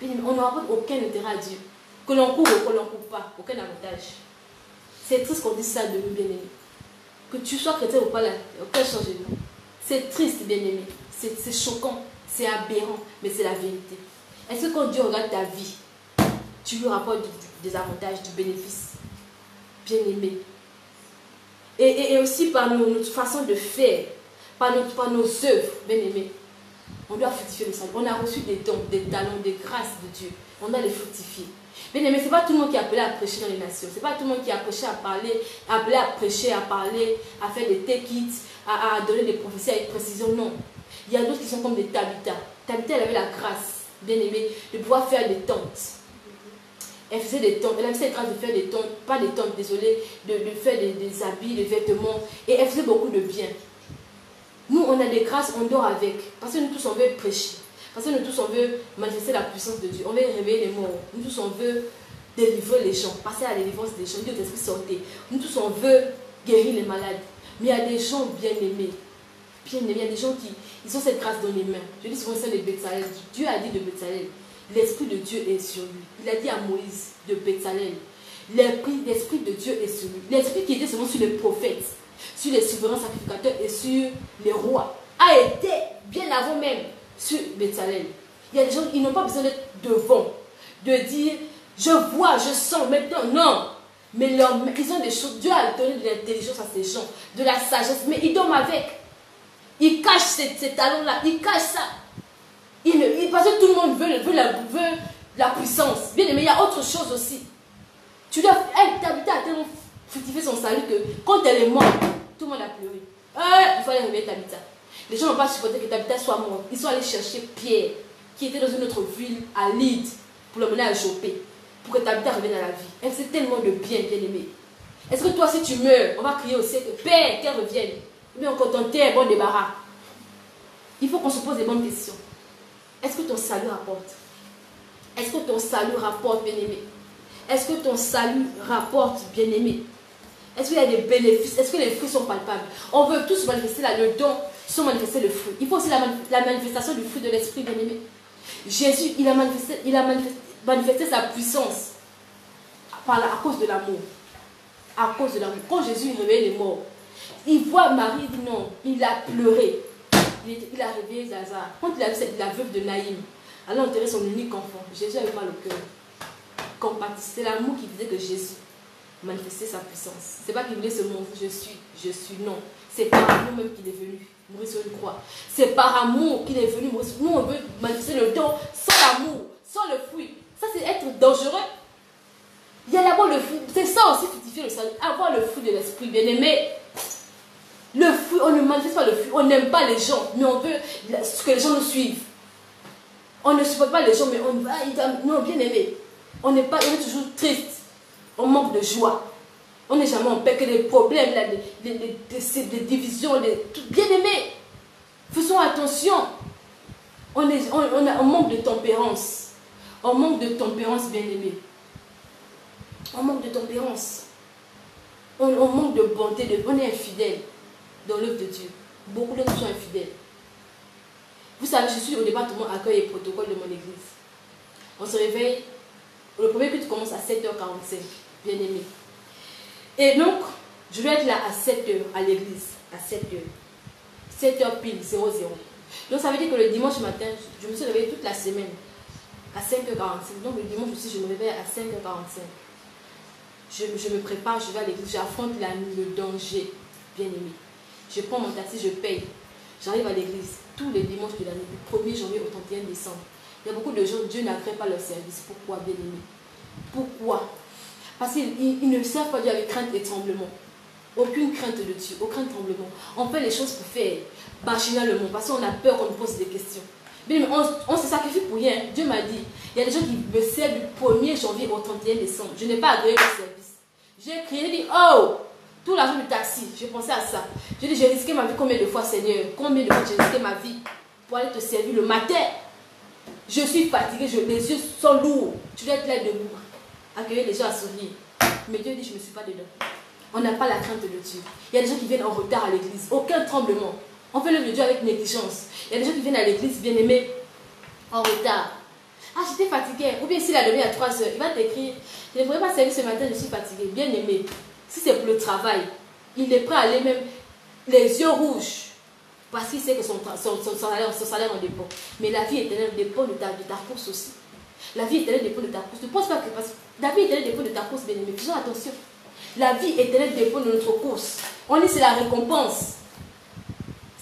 On ne rapporte aucun intérêt à Dieu. Que l'on court ou que l'on ne court pas, aucun avantage. C'est triste qu'on dise ça de nous, bien-aimés. Que tu sois chrétien ou pas, là, aucun changement. C'est triste, bien-aimé. C'est choquant, c'est aberrant, mais c'est la vérité. Est-ce que quand Dieu regarde ta vie, tu lui rapportes des avantages, du bénéfice? Bien-aimé. Et aussi par notre façon de faire, par nos œuvres, bien-aimé. On doit fructifier le salut. On a reçu des dons, des talents, des grâces de Dieu. On doit les fructifier. Bien-aimé, ce n'est pas tout le monde qui est appelé à prêcher dans les nations. Ce n'est pas tout le monde qui est appelé à parler, appelé à prêcher, à parler, à faire des take-it, à donner des prophéties avec précision. Non. Il y a d'autres qui sont comme des Tabitha. Tabitha, elle avait la grâce, bien-aimée, de pouvoir faire des tentes. Elle faisait des tentes. Elle avait cette grâce de faire des tentes, pas des tentes, désolé, de faire des habits, des vêtements. Et elle faisait beaucoup de bien. Nous, on a des grâces, on dort avec. Parce que nous tous, on veut prêcher. Parce que nous tous, on veut manifester la puissance de Dieu. On veut réveiller les morts. Nous tous, on veut délivrer les gens. Passer à la délivrance des gens. Dieu d'esprit sortir. Nous tous, on veut guérir les malades. Mais il y a des gens bien-aimés. Bien-aimés. Il y a des gens qui ils ont cette grâce dans les mains. Je dis souvent ça de Betsalel. Dieu a dit de Betsalel. L'Esprit de Dieu est sur lui. Il a dit à Moïse de Betsalel. L'Esprit de Dieu est sur lui. L'Esprit qui était seulement sur les prophètes, sur les souverains sacrificateurs et sur les rois, a été bien avant même sur Betsalel. Il y a des gens qui n'ont pas besoin d'être devant, de dire je vois, je sens maintenant. Non, mais ils ont des choses. Dieu a donné de l'intelligence à ces gens, de la sagesse, mais ils dorment avec. Il cache ces talons-là, il cache ça. Parce que tout le monde veut la puissance. Bien aimé, il y a autre chose aussi. Tabitha a tellement fructifié son salut que quand elle est morte, tout le monde a pleuré. Il fallait réveiller Tabitha. Les gens n'ont pas supporté que Tabitha soit morte. Ils sont allés chercher Pierre, qui était dans une autre ville, à Lydde, pour l'emmener à Jopé, pour que Tabitha revienne à la vie. Elle sait tellement de bien, bien aimé. Est-ce que toi, si tu meurs, on va crier au ciel que Père, qu'elle revienne? Mais on contentait un bon débarras. Il faut qu'on se pose des bonnes questions. Est-ce que ton salut rapporte? Est-ce que ton salut rapporte, bien-aimé? Est-ce que ton salut rapporte, bien-aimé? Est-ce qu'il y a des bénéfices? Est-ce que les fruits sont palpables? On veut tous manifester là, le don, sans manifester le fruit. Il faut aussi la manifestation du fruit de l'esprit, bien-aimé. Jésus, il a manifesté sa puissance à cause de l'amour. À cause de l'amour. Quand Jésus réveille les morts, il voit Marie, il dit non, il a pleuré. Il a réveillé Lazare. Quand il a vu la veuve de Naïm, elle a enterré son unique enfant. Jésus avait mal au cœur. C'est l'amour qui faisait que Jésus manifestait sa puissance. C'est pas qu'il voulait se montrer, je suis, non. C'est par amour même qu'il est venu mourir sur une croix. C'est par amour qu'il est venu mourir. Nous, on veut manifester le don sans l'amour, sans le fruit. Ça, c'est être dangereux. Il y a d'abord le fruit. C'est ça aussi, fructifier le salut. Avoir le fruit de l'esprit, bien-aimé. Le fruit, on ne manifeste pas le fruit. On n'aime pas les gens, mais on veut que les gens nous suivent. On ne supporte pas les gens, mais on va. Non, bien-aimé. On est toujours triste. On manque de joie. On n'est jamais en paix, que des problèmes, là, des divisions, bien-aimé. Faisons attention. On manque de tempérance. On manque de tempérance, bien-aimé. On manque de tempérance. On manque de bonté. On est infidèle dans l'œuvre de Dieu. Beaucoup de gens sont infidèles. Vous savez, je suis au département accueil et protocole de mon église. On se réveille. Le premier culte commence à 7h45. Bien-aimé. Et donc, je vais être là à 7h à l'église. À 7h. 7h pile, 00. Donc, ça veut dire que le dimanche matin, je me suis réveillée toute la semaine. À 5h45. Donc, le dimanche aussi, je me réveille à 5h45. Je me prépare, je vais à l'église, j'affronte la nuit, le danger, bien aimé. Je prends mon taxi, je paye. J'arrive à l'église tous les dimanches de l'année, du 1er janvier au 31 décembre. Il y a beaucoup de gens, Dieu n'agrée pas leur service. Pourquoi, bien aimé? Pourquoi? Parce qu'ils ne servent pas Dieu avec crainte et tremblement. Aucune crainte de Dieu, aucun tremblement. On fait les choses pour faire machinalement, parce qu'on a peur qu'on nous pose des questions. Mais on se sacrifie pour rien. Dieu m'a dit, il y a des gens qui me servent du 1er janvier au 31 décembre. Je n'ai pas agréé le service. J'ai crié, j'ai dit, oh, tout l'argent du taxi, j'ai pensé à ça. J'ai dit, j'ai risqué ma vie combien de fois, Seigneur? Combien de fois j'ai risqué ma vie pour aller te servir le matin? Je suis fatiguée, les yeux sont lourds. Tu dois être là debout, accueillir les gens à sourire. Mais Dieu dit, je ne me suis pas dedans. On n'a pas la crainte de Dieu. Il y a des gens qui viennent en retard à l'église, aucun tremblement. On fait l'œuvre de Dieu avec négligence. Il y a des gens qui viennent à l'église, bien aimés, en retard. Ah, j'étais fatiguée. Ou bien s'il a levé à 3 heures, il va t'écrire, je ne pourrais pas servir ce matin, je suis fatiguée. Bien aimé, si c'est pour le travail, il est prêt à aller même les yeux rouges. Parce qu'il sait que son salaire en dépend. Mais la vie éternelle dépend de ta course aussi. La vie éternelle dépend de ta course. Ne pense pas que la vie éternelle dépend de ta course, bien aimé. Faisons attention. La vie éternelle dépend de notre course. On dit c'est la récompense.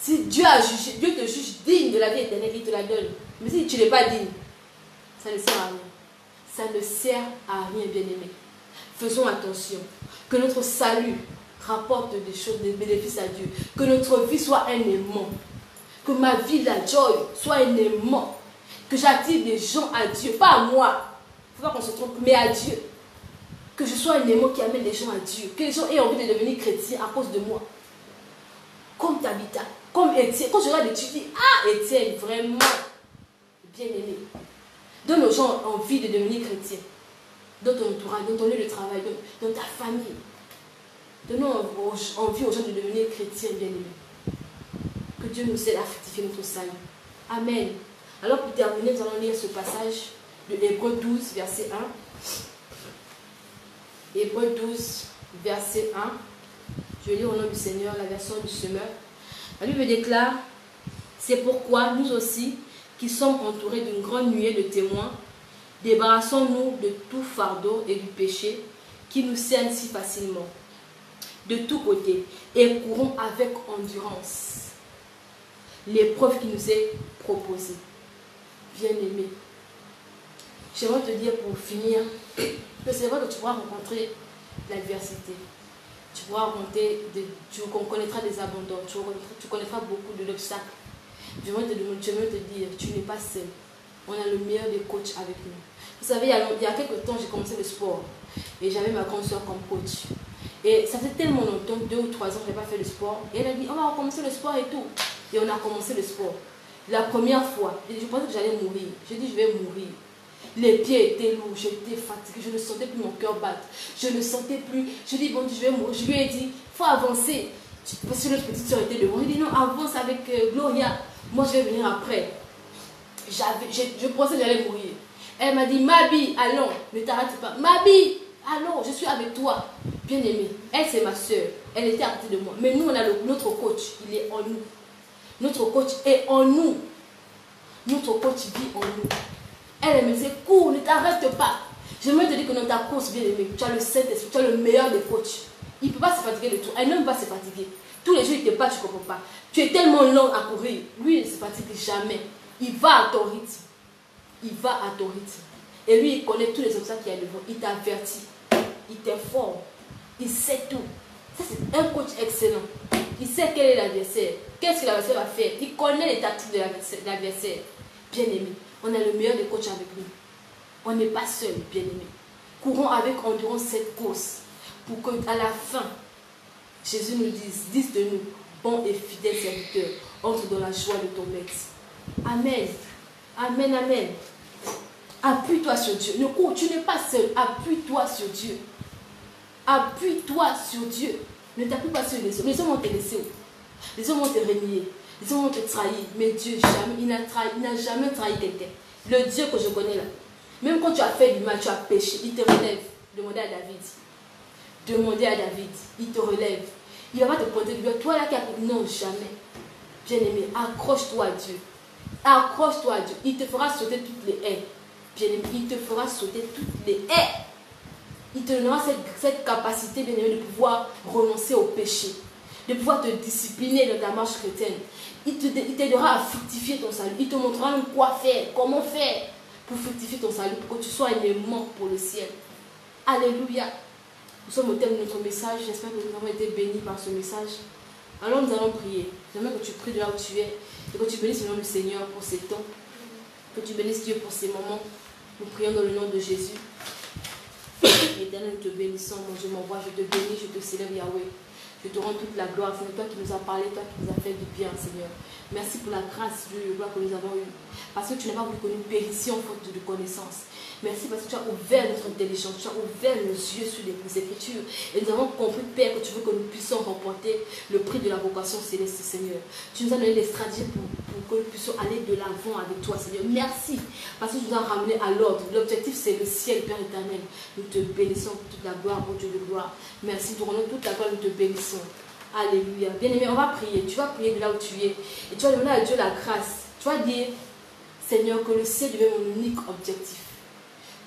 Si Dieu te juge digne de la vie éternelle, il te la donne. Mais si tu n'es pas digne, ça ne sert à rien. Ça ne sert à rien, bien-aimé. Faisons attention. Que notre salut rapporte des choses, des bénéfices à Dieu. Que notre vie soit un aimant. Que ma vie, la joy, soit un aimant. Que j'attire des gens à Dieu. Pas à moi. Il ne faut pas qu'on se trompe, mais à Dieu. Que je sois un aimant qui amène les gens à Dieu. Que les gens aient envie de devenir chrétiens à cause de moi. Comme Tabitha, comme Étienne. Quand je regarde tu dis, ah Étienne, vraiment bien aimé. Donne aux gens envie de devenir chrétien. Dans ton entourage, dans ton lieu de travail, dans ta famille. Donnons envie aux gens de devenir chrétiens, bien aimés. Que Dieu nous aide à fructifier notre salut. Amen. Alors pour terminer, nous allons lire ce passage de Hébreux 12, verset 1. Hébreux 12, verset 1. Je vais lire au nom du Seigneur, la version du semeur. La Bible déclare, c'est pourquoi nous aussi, qui sommes entourés d'une grande nuée de témoins, débarrassons-nous de tout fardeau et du péché qui nous cerne si facilement, de tous côtés, et courons avec endurance l'épreuve qui nous est proposée. Bien-aimé, j'aimerais te dire pour finir que c'est vrai que tu pourras rencontrer l'adversité. Tu pourras rencontrer, tu connaîtras des abandons, tu connaîtras beaucoup d'obstacles. J'aimerais te dire, tu n'es pas seul. On a le meilleur des coachs avec nous. Vous savez, il y a quelques temps, j'ai commencé le sport. Et j'avais ma grande soeur comme coach. Et ça fait tellement longtemps, 2 ou 3 ans, je n'ai pas fait le sport. Et elle a dit, on va recommencer le sport et tout. Et on a commencé le sport. La première fois, je pensais que j'allais mourir. J'ai dit, je vais mourir. Les pieds étaient lourds, j'étais fatiguée, je ne sentais plus mon cœur battre. Je ne sentais plus. Je dis, bon, je vais mourir. Je lui ai dit, il faut avancer. Parce que notre petite soeur était devant. Il dit, non, avance avec Gloria. Moi, je vais venir après. Je pensais que j'allais mourir. Elle m'a dit, Mabi, allons, ne t'arrête pas. Mabi, allons, je suis avec toi. Bien aimée, elle c'est ma soeur. Elle était à côté de moi. Mais nous, on a notre coach, il est en nous. Notre coach est en nous. Notre coach vit en nous. Elle me disait, cours, ne t'arrête pas. J'aimerais te dire que dans ta course, bien aimée, tu as le Saint-Esprit, tu as le meilleur des coachs. Il ne peut pas se fatiguer de tout. Elle n'aime pas se fatiguer. Tous les jours, il te bat, tu ne comprends pas. Tu es tellement lent à courir. Lui, il ne se fatigue jamais. Il va à ton rythme. Il va à ton rythme. Et lui, il connaît tous les obstacles qu'il y a devant. Il t'avertit. Il t'informe. Il sait tout. Ça, c'est un coach excellent. Il sait quel est l'adversaire. Qu'est-ce que l'adversaire va faire. Il connaît les tactiques de l'adversaire. Bien aimé. On a le meilleur des coachs avec nous. On n'est pas seul, bien aimé. Courons avec endurance cette course. Pour qu'à la fin, Jésus nous dise de nous, bon et fidèle serviteur, entre dans la joie de ton maître. Amen. Amen, amen. Appuie-toi sur Dieu. Ne cours, tu n'es pas seul. Appuie-toi sur Dieu. Appuie-toi sur Dieu. Ne t'appuie pas sur les hommes. Les hommes vont te laisser. Les hommes vont te renier. Les hommes vont te trahir. Mais Dieu, jamais, il n'a jamais trahi quelqu'un. Le Dieu que je connais là. Même quand tu as fait du mal, tu as péché, il te relève. Demandez à David. Demandez à David. Il te relève. Il va pas te pointer du doigt. Toi là qui as... Non, jamais. Bien-aimé, accroche-toi à Dieu. Accroche-toi à Dieu. Il te fera sauter toutes les haies. Bien-aimé, il te fera sauter toutes les haies. Il te donnera cette capacité, bien-aimé, de pouvoir renoncer au péché. De pouvoir te discipliner dans ta marche chrétienne. Il t'aidera à fructifier ton salut. Il te montrera même quoi faire, comment faire pour fructifier ton salut, pour que tu sois un aimant pour le ciel. Alléluia. Nous sommes au thème de notre message. J'espère que nous avons été bénis par ce message. Alors nous allons prier. J'aimerais que tu pries de là où tu es et que tu bénisses le nom du Seigneur pour ces temps. Que tu bénisses Dieu pour ces moments. Nous prions dans le nom de Jésus. Éternel, nous te bénissons. Mon Dieu m'envoie. Je te bénis, je te célèbre, Yahweh. Je te rends toute la gloire. C'est toi qui nous as parlé, toi qui nous as fait du bien, Seigneur. Merci pour la grâce, Dieu, gloire que nous avons eue. Parce que tu n'as pas voulu que nous périssions faute de connaissance. Merci parce que tu as ouvert notre intelligence, tu as ouvert nos yeux sur les Écritures. Et nous avons compris, Père, que tu veux que nous puissions remporter le prix de la vocation céleste, Seigneur. Tu nous as donné des stratégies pour que nous puissions aller de l'avant avec toi, Seigneur. Merci parce que tu nous as ramené à l'ordre. L'objectif, c'est le ciel, Père éternel. Nous te bénissons pour toute la gloire, mon Dieu de gloire. Merci, nous te rendons toute la gloire, nous te bénissons. Alléluia. Bien-aimé, on va prier. Tu vas prier de là où tu es. Et tu vas demander à Dieu la grâce. Tu vas dire, Seigneur, que le ciel devienne mon unique objectif.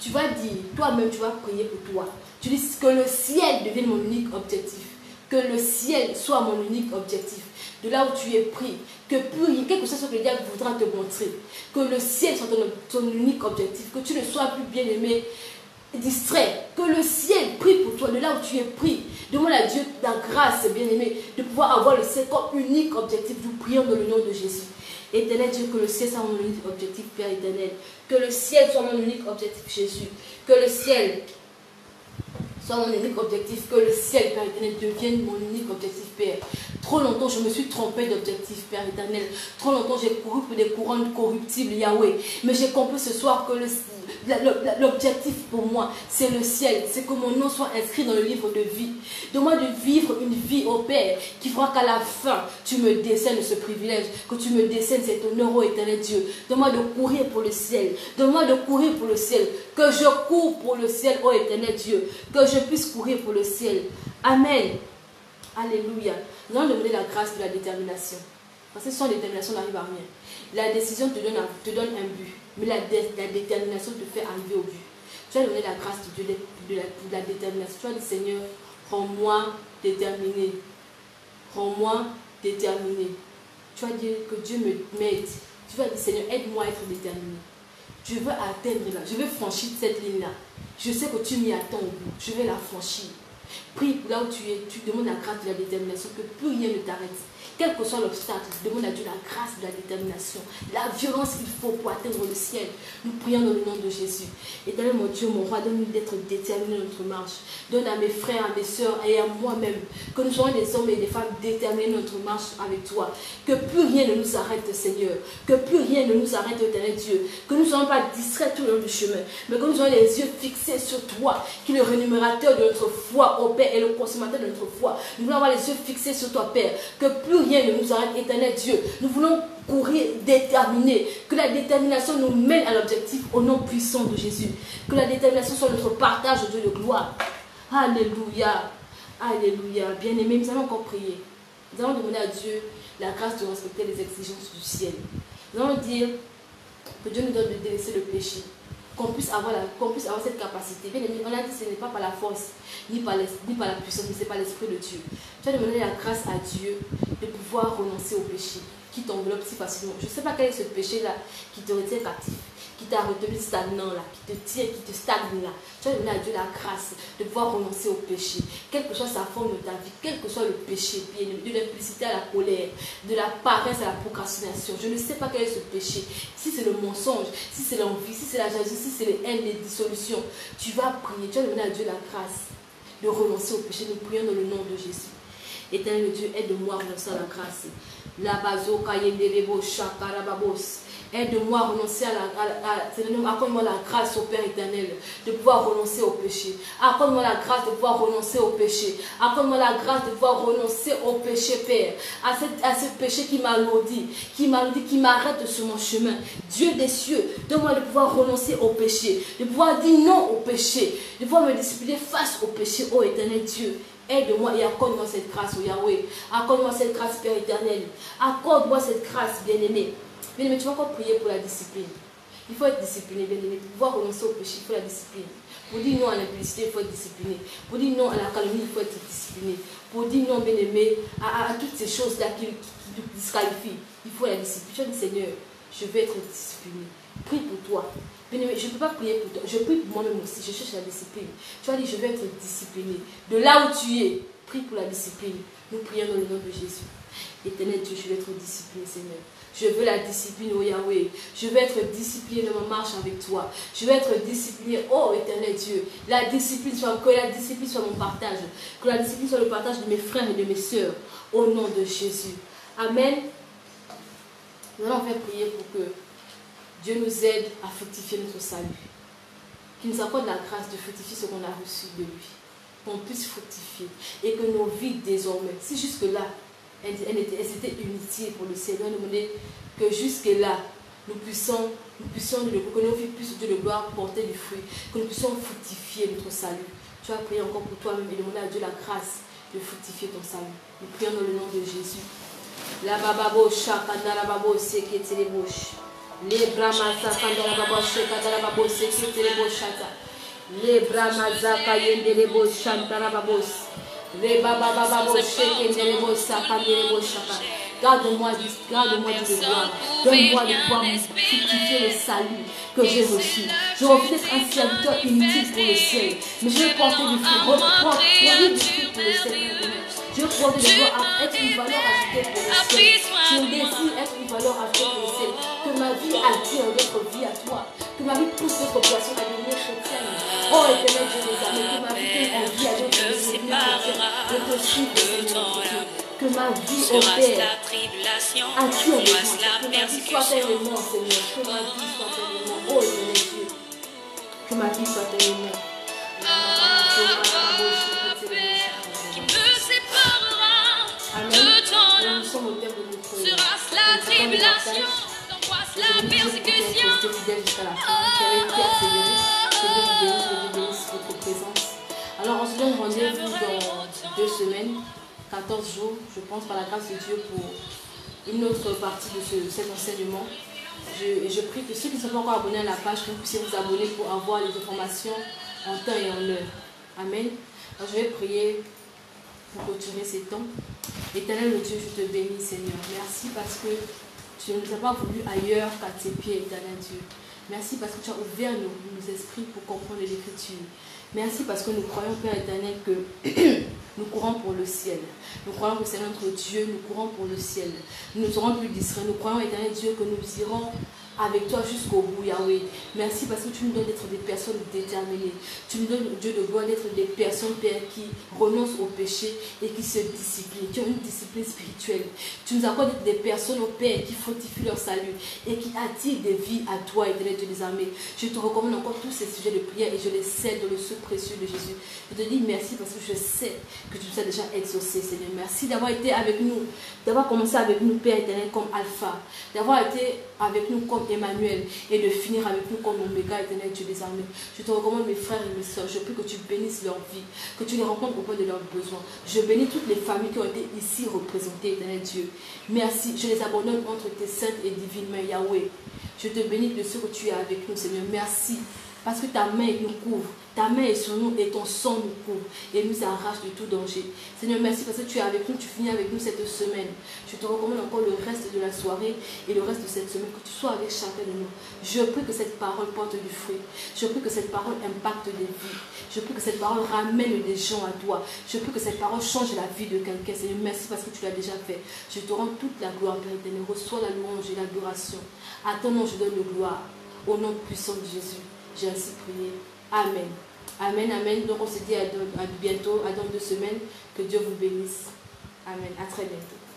Tu vas dire, toi-même, tu vas prier pour toi. Tu dis que le ciel devienne mon unique objectif. Que le ciel soit mon unique objectif. De là où tu es pris. Que plus, quelque chose que le diable voudra te montrer. Que le ciel soit ton unique objectif. Que tu ne sois plus bien-aimé, distrait. Que le ciel prie pour toi. De là où tu es pris. Demande à Dieu la grâce, bien-aimé, de pouvoir avoir le ciel comme unique objectif. Nous prions dans le nom de Jésus. Éternel Dieu, que le ciel soit mon unique objectif, Père éternel. Que le ciel soit mon unique objectif, Jésus. Que le ciel soit mon unique objectif. Que le ciel, Père éternel, devienne mon unique objectif, Père. Trop longtemps, je me suis trompée d'objectif, Père éternel. Trop longtemps, j'ai couru pour des couronnes corruptibles, Yahweh. Mais j'ai compris ce soir que l'objectif pour moi, c'est le ciel. C'est que mon nom soit inscrit dans le livre de vie. Demande de vivre une vie au Père qui fera qu'à la fin, tu me décènes ce privilège. Que tu me décènes cet honneur, ô éternel Dieu. Demande de courir pour le ciel. Demande de courir pour le ciel. Que je cours pour le ciel, ô éternel Dieu. Que je puisse courir pour le ciel. Amen. Alléluia. Nous allons demander la grâce de la détermination. Parce que sans détermination, on n'arrive à rien. La décision te donne un but. Mais la détermination te fait arriver au but. Tu vas demander la grâce de Dieu, de la détermination. Tu vas dire, Seigneur, rends-moi déterminé. Rends-moi déterminé. tu vas dire que Dieu m'aide. Tu vas dire, Seigneur, aide-moi à être déterminé. Je veux atteindre là, je veux franchir cette ligne-là. Je sais que tu m'y attends au bout, je vais la franchir. Prie là où tu es, tu demandes la grâce de la détermination, que plus rien ne t'arrête. Quel que soit l'obstacle, demande à Dieu la grâce de la détermination, la violence qu'il faut pour atteindre le ciel. Nous prions dans le nom de Jésus. Éternel mon Dieu, mon roi, donne-nous d'être déterminés dans notre marche. Donne à mes frères, à mes soeurs et à moi-même que nous soyons des hommes et des femmes déterminés dans notre marche avec toi. Que plus rien ne nous arrête, Seigneur. Que plus rien ne nous arrête, éternel Dieu. Que nous ne soyons pas distraits tout le long du chemin, mais que nous ayons les yeux fixés sur toi, qui est le rémunérateur de notre foi, au Père, et le consommateur de notre foi. Nous voulons avoir les yeux fixés sur toi, Père. Que plus rien ne nous arrête, éternel Dieu. Nous voulons courir déterminés. Que la détermination nous mène à l'objectif au nom puissant de Jésus. Que la détermination soit notre partage de Dieu de gloire. Alléluia. Alléluia. Bien-aimés, nous allons encore prier. Nous allons demander à Dieu la grâce de respecter les exigences du ciel. Nous allons dire que Dieu nous donne de délaisser le péché. Qu'on puisse avoir cette capacité. Bien aimé, on a dit que ce n'est pas par la force, ni par la puissance, mais c'est par l'Esprit de Dieu. Tu vas demander la grâce à Dieu de pouvoir renoncer au péché qui t'enveloppe si facilement. Je ne sais pas quel est ce péché-là qui te retient captif, qui t'a retenu stagnant là, qui te tient, qui te stagne là. Tu vas demander à Dieu la grâce de pouvoir renoncer au péché, quelle que soit sa forme de ta vie, quel que soit le péché, de l'implicité à la colère, de la paresse à la procrastination. Je ne sais pas quel est ce péché. Si c'est le mensonge, si c'est l'envie, si c'est la jalousie, si c'est les haines, les dissolutions, tu vas prier, tu vas demander à Dieu la grâce de renoncer au péché. Nous prions dans le nom de Jésus. Éternel Dieu, aide-moi à renoncer à la grâce. Aide-moi à renoncer accorde-moi la grâce au Père éternel de pouvoir renoncer au péché. Accorde-moi la grâce de pouvoir renoncer au péché. Accorde-moi la grâce de pouvoir renoncer au péché, Père. À ce péché qui m'alourdit, qui m'arrête sur mon chemin. Dieu des cieux, donne-moi de pouvoir renoncer au péché, de pouvoir dire non au péché, de pouvoir me discipliner face au péché, ô éternel Dieu. Aide-moi et accorde-moi cette grâce, oh Yahweh. Accorde-moi cette grâce, Père éternel. Accorde-moi cette grâce, bien-aimé. Bien-aimé, tu vas encore prier pour la discipline. Il faut être discipliné, bien-aimé. Pour pouvoir renoncer au péché, il faut la discipline. Pour dire non à l'impudicité, il faut être discipliné. Pour dire non à la calomnie, il faut être discipliné. Pour dire non, bien-aimé, à toutes ces choses-là qui te disqualifient, il faut la discipline. Tu as dit, Seigneur, je vais être discipliné. Prie pour toi. Bien-aimé, je ne peux pas prier pour toi. Je prie pour moi-même aussi. Je cherche la discipline. Tu as dit, je vais être discipliné. De là où tu es, prie pour la discipline. Nous prions dans le nom de Jésus. Éternel Dieu, je vais être discipliné, Seigneur. Je veux la discipline, oh Yahweh. Je veux être discipliné dans ma marche avec toi. Je veux être discipliné, oh éternel Dieu. Que la discipline soit mon partage. Que la discipline soit le partage de mes frères et de mes sœurs. Au nom de Jésus. Amen. Nous allons faire prier pour que Dieu nous aide à fructifier notre salut. Qu'il nous accorde la grâce de fructifier ce qu'on a reçu de lui. Qu'on puisse fructifier. Et que nos vies désormais, si jusque-là, elles étaient inutiles pour le Seigneur, nous demander que jusque-là, que nos vies puissent de gloire porter du fruit. Que nous puissions fructifier notre salut. Tu vas prier encore pour toi-même et demander à Dieu la grâce de fructifier ton salut. Nous prions dans le nom de Jésus. La bababo shakanda la babo sekete les bouches. Les bramasa kanda la babo shakanda la babo sekete les bouches. Les bramasa kayende les bouches chanta la babo. Les bababo shakende les bouches sakanda les bouches. Garde-moi du devoir. Donne-moi de pouvoir fructifier le salut que j'ai reçu. Je refuse d'être un serviteur inutile pour le ciel. Mais je veux porter du fruit. Porter du fruit pour le ciel. Je veux porter du fruit, être une valeur ajoutée pour le ciel. Je désire être une valeur ajoutée pour le ciel. Que ma vie attire d'autres vies à toi. Que ma vie pousse d'autres populations à devenir chrétienne. Oh éternel Dieu des amis, que ma vie donne envie à d'autres de devenir chrétienne. De te suivre, Seigneur. Que ma vie, au Père, attire les gens. Que ma vie soit tellement, Seigneur. Que ma vie soit tellement. Oh, éternel Dieu. Que ma vie soit tellement. Qui me séparera de ton amour? Sera-ce la tribulation, l'angoisse, la persécution? Alors, on se donne rendez-vous dans 2 semaines. 14 jours, je pense, par la grâce de Dieu, pour une autre partie de cet enseignement. Je prie que ceux qui ne sont pas encore abonnés à la page, que vous puissiez vous abonner pour avoir les informations en temps et en heure. Amen. Alors, je vais prier pour clôturer ces temps. Éternel Dieu, je te bénis, Seigneur. Merci parce que tu ne nous as pas voulu ailleurs qu'à tes pieds, éternel Dieu. Merci parce que tu as ouvert nos esprits pour comprendre l'Écriture. Merci parce que nous croyons, Père éternel, que nous courons pour le ciel. Nous croyons que c'est notre Dieu, nous courons pour le ciel. Nous ne serons plus distraits. Nous croyons, éternel Dieu, que nous irons avec toi jusqu'au bout, Yahweh. Merci parce que tu nous donnes d'être des personnes déterminées. Tu nous donnes, Dieu de gloire, d'être des personnes, Père, qui renoncent au péché et qui se disciplinent, qui ont une discipline spirituelle. Tu nous accordes d'être des personnes, au Père, qui fortifient leur salut et qui attirent des vies à toi, éternel Dieu des armées. Je te recommande encore tous ces sujets de prière et je les scelle dans le sang précieux de Jésus. Je te dis merci parce que je sais que tu nous as déjà exaucés, Seigneur. Merci d'avoir été avec nous, d'avoir commencé avec nous, Père éternel, comme Alpha, d'avoir été avec nous comme Emmanuel et de finir avec nous comme Oméga, éternel Dieu des armées. Je te recommande mes frères et mes soeurs. Je prie que tu bénisses leur vie, que tu les rencontres au point de leurs besoins. Je bénis toutes les familles qui ont été ici représentées, éternel Dieu. Merci. Je les abandonne entre tes saintes et divines mains, Yahweh. Je te bénis de ce que tu es avec nous, Seigneur. Merci. Parce que ta main nous couvre, ta main est sur nous et ton sang nous couvre et nous arrache de tout danger. Seigneur, merci parce que tu es avec nous, tu finis avec nous cette semaine. Je te recommande encore le reste de la soirée et le reste de cette semaine, que tu sois avec chacun de nous. Je prie que cette parole porte du fruit. Je prie que cette parole impacte des vies. Je prie que cette parole ramène des gens à toi. Je prie que cette parole change la vie de quelqu'un. Seigneur, merci parce que tu l'as déjà fait. Je te rends toute la gloire, Père éternel. Reçois la louange et l'adoration. À ton nom, je donne le gloire. Au nom puissant de Jésus. J'ai ainsi prié. Amen. Amen, amen. Donc on se dit à bientôt, à dans 2 semaines. Que Dieu vous bénisse. Amen. À très bientôt.